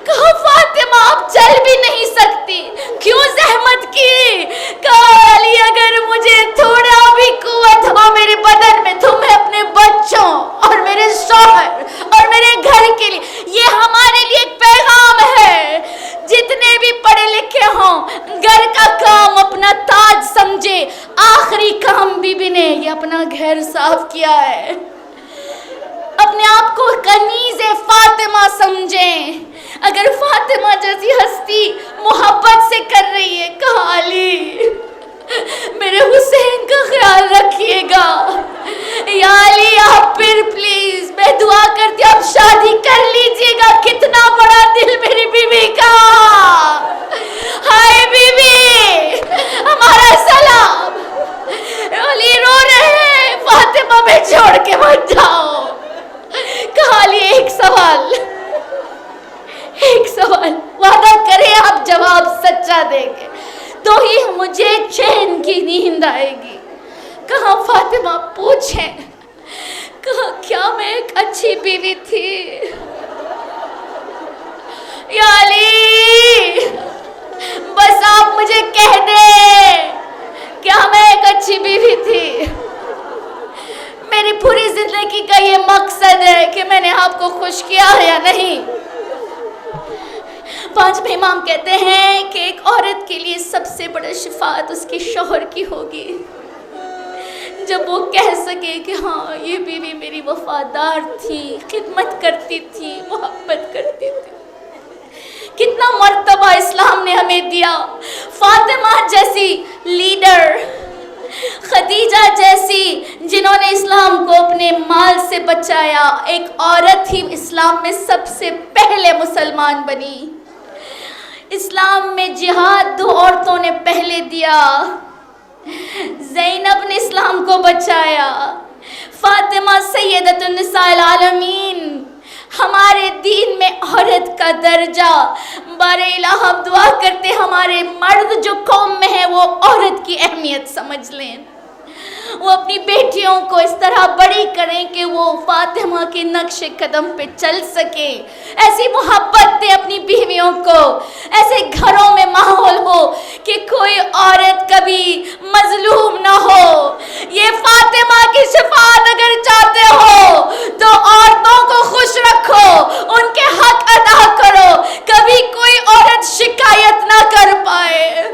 کہا فاطمہ آپ چل بھی نہیں سکتی, کیوں زحمت کی. کہا علی اگر مجھے تھوڑا بھی قوت ہوا میرے بدن میں تو میں اپنے بچوں اور میرے شوہر اور میرے گھر کے لیے, یہ ہمارے لیے ایک پیغام ہے. جتنے بھی پڑھے لکھے ہوں گھر کا کام اپنا تاج سمجھے, آخری کام بیوی نے یہ اپنا گھر صاف کیا ہے. اپنے آپ کو کنیز فاطمہ سمجھیں. اگر فاطمہ جیسی ہستی محبت سے کر رہی ہے, کہا علی میرے حسین کا خیال رکھیے گا. یا علی آپ پھر پلیز میں دعا کرتی ہوں آپ شادی کر لیجئے گا. کتنا بڑا دل میری بیوی کا. ہائے بیوی ہمارا سلام. علی رو رہے ہیں, فاطمہ میں چھوڑ کے مت جاؤ. کہا علی ایک سوال, وعدہ کرے آپ جواب سچا دیں گے تو ہی مجھے چین کی نیند آئے گی. کہا فاطمہ پوچھیں. کہا کیا میں ایک اچھی بیوی تھی. یا علی بس آپ مجھے کہہ دیں کیا میں ایک اچھی بیوی تھی. میری پوری زندگی کا یہ مقصد ہے کہ میں نے آپ کو خوش کیا ہے یا نہیں. پانچویں امام کہتے ہیں کہ ایک عورت کے لیے سب سے بڑا شفاعت اس کے شوہر کی ہوگی, جب وہ کہہ سکے کہ ہاں یہ بیوی میری وفادار تھی, خدمت کرتی تھی, محبت کرتی تھی. کتنا مرتبہ اسلام نے ہمیں دیا. فاطمہ جیسی لیڈر, خدیجہ جیسی جنہوں نے اسلام کو اپنے مال سے بچایا, ایک عورت ہی اسلام میں سب سے پہلے مسلمان بنی. اسلام میں جہاد 2 عورتوں نے پہلے دیا. زینب نے اسلام کو بچایا, فاطمہ سیدۃ النساء العالمین. ہمارے دین میں عورت کا درجہ, بار الہ ہم دعا کرتے ہمارے مرد جو قوم میں ہیں وہ عورت کی اہمیت سمجھ لیں, وہ اپنی بیٹیوں کو اس طرح بڑی کریں کہ وہ فاطمہ کے نقش قدم پہ چل سکے. ایسی محبت دے اپنی بیویوں کو, ایسے گھروں میں ماحول ہو کہ کوئی عورت کبھی مظلوم نہ ہو. یہ فاطمہ کی شفاعت اگر چاہتے ہو تو عورتوں کو خوش رکھو, ان کے حق ادا کرو, کبھی کوئی عورت شکایت نہ کر پائے.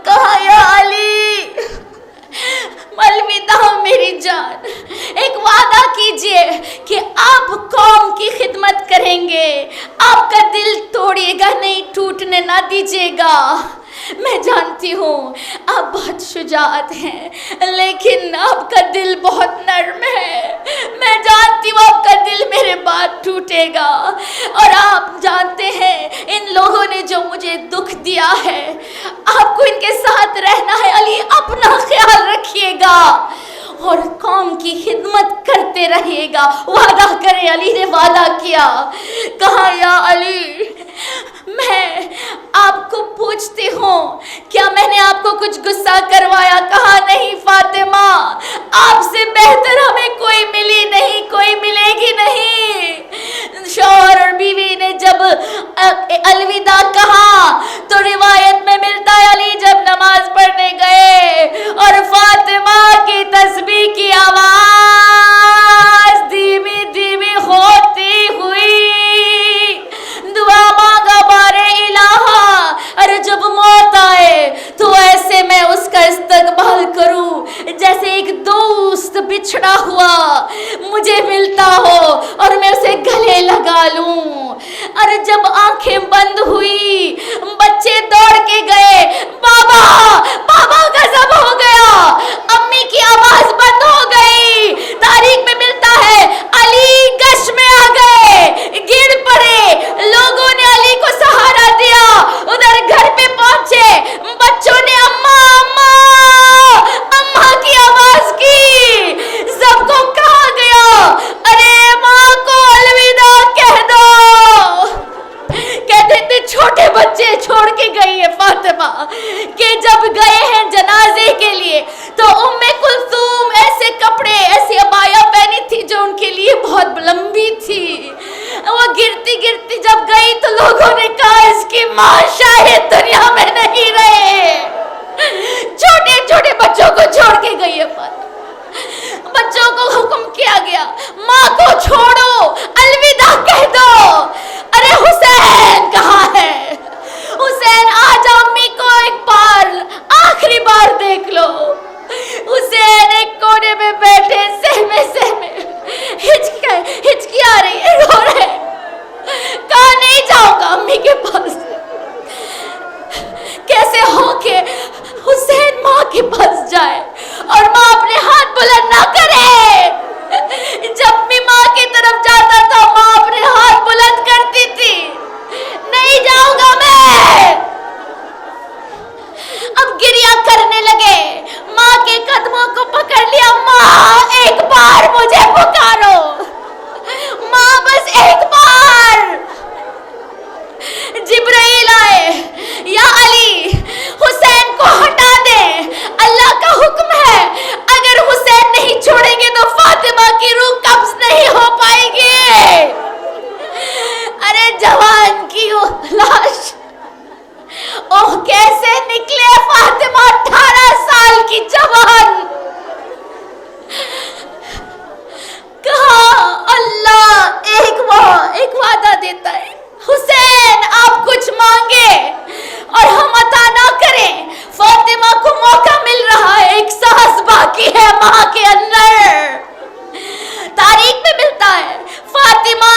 کہا یا علی الوداع میری جان, ایک وعدہ کیجئے کہ آپ قوم کی خدمت کریں گے, آپ کا دل توڑیے گا نہیں, ٹوٹنے نہ دیجیے گا. میں جانتی ہوں آپ بہت شجاعت ہیں، لیکن آپ کا دل بہت نرم ہے، میں جانتی ہوں آپ کا دل میرے بعد ٹوٹے گا، اور آپ جانتے ہیں ان لوگوں نے جو مجھے دکھ دیا ہے، آپ کو ان کے ساتھ رہنا ہے، علی اپنا خیال رکھیے گا اور قوم کی خدمت کرتے رہیے گا، وعدہ کرے۔ علی نے وعدہ کیا، کہا یا علی میں آپ کو پوچھتی ہوں کیا میں نے آپ کو کچھ غصہ کروایا؟ کہا نہیں فاطمہ، آپ سے بہتر ہمیں کوئی ملی نہیں، کوئی ملے گی نہیں۔ شوہر اور بیوی نے جب الوداع کہا تو روایت میں ملتا ہے علی جب نماز پڑھنے گئے اور فاطمہ کی تسبیح کی آواز دھیمی دھیمی ہوتی ہوئی دعا مانگا بارے الہا، ارے جب موت آئے تو ایسے میں اس کا استقبال کروں جیسے ایک دوست بچھڑا ہوا مجھے ملتا ہو اور میں اسے گلے لگا لوں۔ ارے جب آنکھیں بند ہوئی بچے دوڑ کے گئے، بابا بابا غضب ہو گیا، امی کی آواز بند ہو گئی، تاریخ میں ملتا ہے علی گش میں آ گئے، گر پڑے، لوگوں نے علی کو سہارا دیا، ادھر گھر پہ پہنچے، بچوں نے اماں اماں اماں کی آواز کی، سب کو کہا گیا ارے ماں کو الوداع کہہ دو۔ کہتے تھے چھوٹے بچے چھوڑ کے گئی ہے فاطمہ کہ جب گئے ہیں جنازے کے لیے تو ام کلثوم ایسے کپڑے ایسی عبایا پہنی تھی جو ان کے لیے بہت لمبی تھی، وہ گرتی گرتی جب گئی تو لوگوں نے کہا اس کی ماں شاید دنیا میں نہیں رہے، چھوٹے چھوٹے بچوں کو چھوڑ کے گئی ہے فاطمہ۔ بچوں کو حکم کیا گیا ماں کو چھوڑو، الوداع کہہ دو۔ ارے حسین کہاں ہے؟ حسین آ جا، امی کو ایک بار آخری بار دیکھ لو۔ حسین ایک کونے میں بیٹھے سہمے سہمے، ہچکی آ رہی ہے، رو رہے، کہا نہیں جاؤں گا امی کے پاس۔ کیسے ہو کہ حسین ماں کے پاس جائے اور ماں اپنے ہاتھ بلند نہ کرے؟ جب بھی ماں کی طرف جاتا تھا ماں اپنے ہاتھ بلند کرتی تھی، نہیں جاؤں گا میں۔ اب گریہ کرنے لگے، ماں کے قدموں کو پکڑ لیا، ماں ایک بار مجھے پکارو، ماں بس ایک بار۔ جبرائیل آئے، یا علی حسین کو ہٹا دے، اللہ کا حکم ہے اگر حسین نہیں چھوڑیں گے تو فاطمہ کی روح قبض نہیں ہو پائے گی۔ ارے جوان کی لاش، اوہ کیسے نکلے فاطمہ 18 سال کی جوان۔ کہا اللہ ایک وعدہ دیتا ہے، حسین آپ کچھ مانگے اور ہم عطا نہ کریں، فاطمہ کو موقع مل رہا ہے، ایک سانس باقی ہے ماں کے اندر۔ تاریخ میں ملتا ہے فاطمہ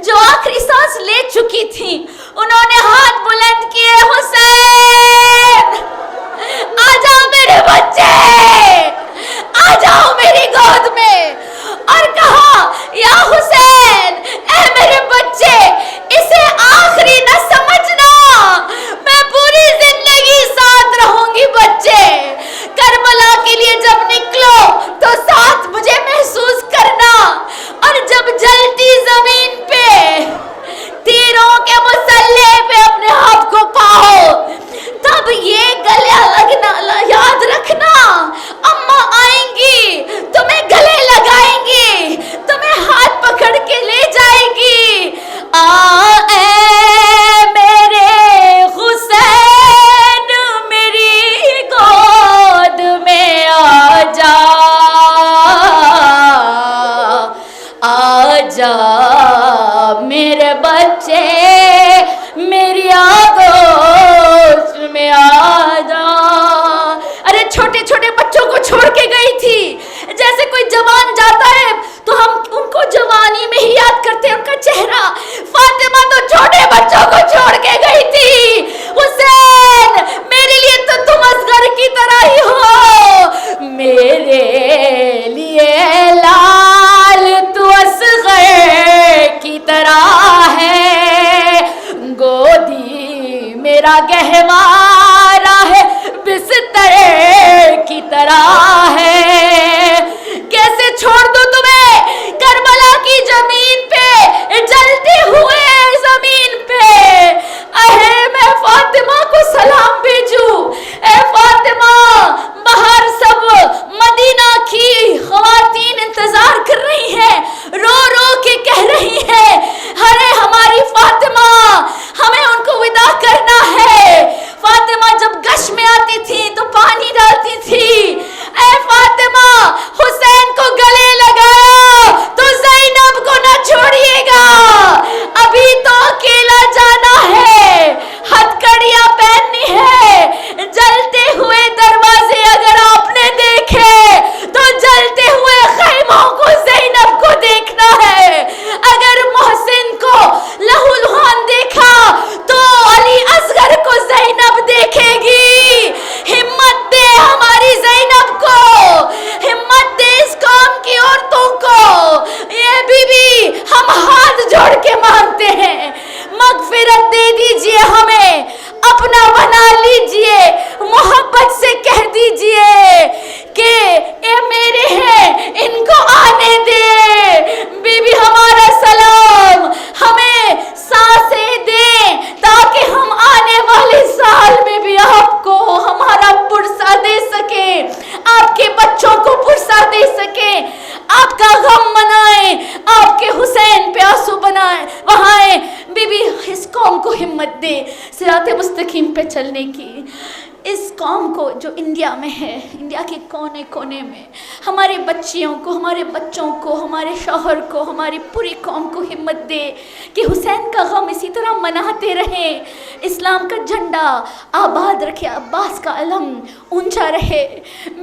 جو آخری سانس لے چکی تھی، انہوں نے ہاتھ بلند کیے، حسین آ جاؤ میرے بچے، آ جاؤ میری گود میں، اور کہا یا حسین اے میرے بچے اسے آخری نہ سمجھنا، میں پوری زندگی ساتھ رہوں گی بچے، کربلا کے لیے جب نکلو تو ساتھ مجھے محسوس کرنا، اور جب جلتی زمین پہ تیروں کے مسلسل تیرا گہوارہ ہے بستر کی طرح ہے، کیسے چھوڑ دوں تمہیں کربلا کی زمین پہ، جلتے ہوئے زمین پہ، اے میں فاطمہ کو سلام بھیجوں، اے فاطمہ باہر سب مدینہ کی خواتین انتظار کر رہی ہیں، رو رو کے کہہ رہی ہیں ارے ہماری فاطمہ، ہمیں ان کو ودا کرنا ہے۔ فاطمہ جب گش میں آتی تھی تو پانی ڈالتی تھی، اے فاطمہ حسین کو گلے لگایا تو زینب کو نہ چھوڑیے گا، ابھی تو اکیلا جانا ہے، ہتھکڑیاں پہننی ہے، جلتے ہوئے دروازے اگر آپ نے دیکھے تو جلتے ہوئے خیموں کو زینب کو دیکھنا ہے، اگر محسن کو لہو لہان دیکھا تو علی اصغر کو زینب دیکھے گی۔ ہمت دے ہماری زینب کو، ہمت دے اس قوم کی عورتوں کو، یہ بی بی ہم ہاتھ جوڑ کے مانگتے ہیں، مغفرت دے دیجئے ہمیں، اپنا بنا لیجئے، محبت سے کہہ دیجئے کہ اے میرے ہیں ان کو آنے دے، بی بی ہمارا سلام، ہمیں سانسیں دیں تاکہ ہم آنے والے سال میں بھی آپ کو ہمارا پرسہ دے سکیں، آپ کے بچوں کو پرسہ دے سکیں، آپ کا غم منائیں، آپ کے حسین پہ آنسو بہائیں۔ بی بی اس قوم کو ہمت دے صراط مستقیم پہ چلنے کی، اس قوم کو جو انڈیا میں ہے، انڈیا کے کونے کونے میں، ہمارے بچیوں کو، ہمارے بچوں کو، ہمارے شوہر کو، ہماری پوری قوم کو ہمت دے کہ حسین کا غم اسی طرح مناتے رہیں، اسلام کا جھنڈا آباد رکھے، عباس کا علم اونچا رہے۔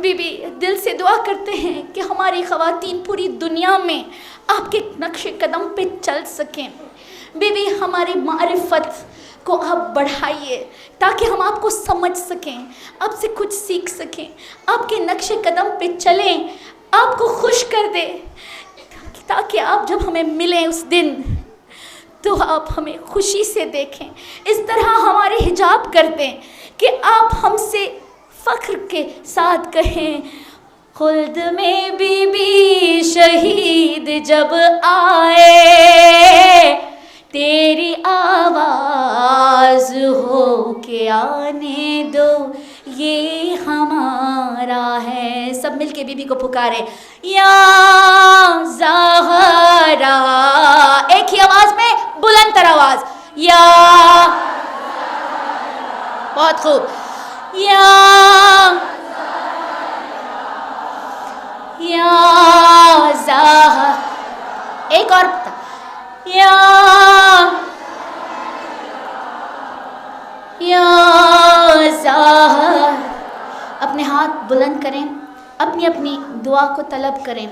بی بی دل سے دعا کرتے ہیں کہ ہماری خواتین پوری دنیا میں آپ کے نقش قدم پہ چل سکیں۔ بی بی ہماری معرفت کو آپ بڑھائیے تاکہ ہم آپ کو سمجھ سکیں، آپ سے کچھ سیکھ سکیں، آپ کے نقش قدم پہ چلیں، آپ کو خوش کر دے، تاکہ آپ جب ہمیں ملیں اس دن تو آپ ہمیں خوشی سے دیکھیں، اس طرح ہمارے حجاب کر دیں کہ آپ ہم سے فخر کے ساتھ کہیں خلد میں بی بی شہید جب آئے، تیری آواز ہو کے آنے دو، یہ ہمارا ہے۔ سب مل کے بی بی کو پکارے، یا زہرا، ایک ہی آواز میں، بلند تر آواز، یا، بہت خوب، یا زہرا، ایک اور یا زہرا، اپنے ہاتھ بلند کریں، اپنی اپنی دعا کو طلب کریں،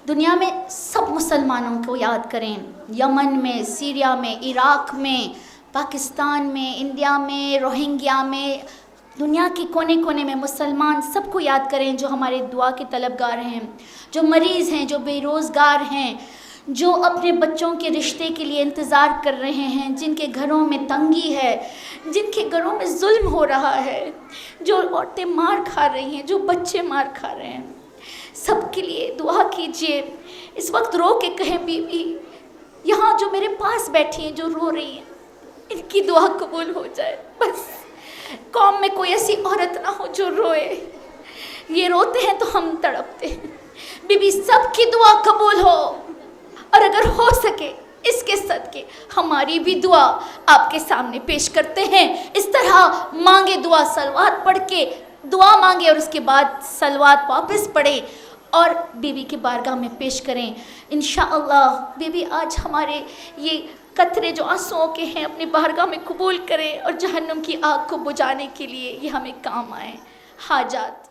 دنیا میں سب مسلمانوں کو یاد کریں، یمن میں، سیریا میں، عراق میں، پاکستان میں، انڈیا میں، روہنگیا میں، دنیا کے کونے کونے میں مسلمان سب کو یاد کریں جو ہمارے دعا کے طلبگار ہیں، جو مریض ہیں، جو بے روزگار ہیں، جو اپنے بچوں کے رشتے کے لیے انتظار کر رہے ہیں، جن کے گھروں میں تنگی ہے، جن کے گھروں میں ظلم ہو رہا ہے، جو عورتیں مار کھا رہی ہیں، جو بچے مار کھا رہے ہیں، سب کے لیے دعا کیجیے۔ اس وقت رو کے کہیں بی بی یہاں جو میرے پاس بیٹھی ہیں، جو رو رہی ہیں، ان کی دعا قبول ہو جائے، بس قوم میں کوئی ایسی عورت نہ ہو جو روئے، یہ روتے ہیں تو ہم تڑپتے ہیں۔ بی بی سب کی دعا قبول ہو، اور اگر ہو سکے اس کے صدقے ہماری بھی دعا آپ کے سامنے پیش کرتے ہیں، اس طرح مانگے دعا، صلوات پڑھ کے دعا مانگے اور اس کے بعد صلوات واپس پڑھیں اور بی بی کے بارگاہ میں پیش کریں۔ انشاءاللہ بی بی آج ہمارے یہ قطرے جو آنسوؤں کے ہیں اپنی بارگاہ میں قبول کریں اور جہنم کی آگ کو بجھانے کے لیے یہ ہمیں کام آئیں۔ حاجات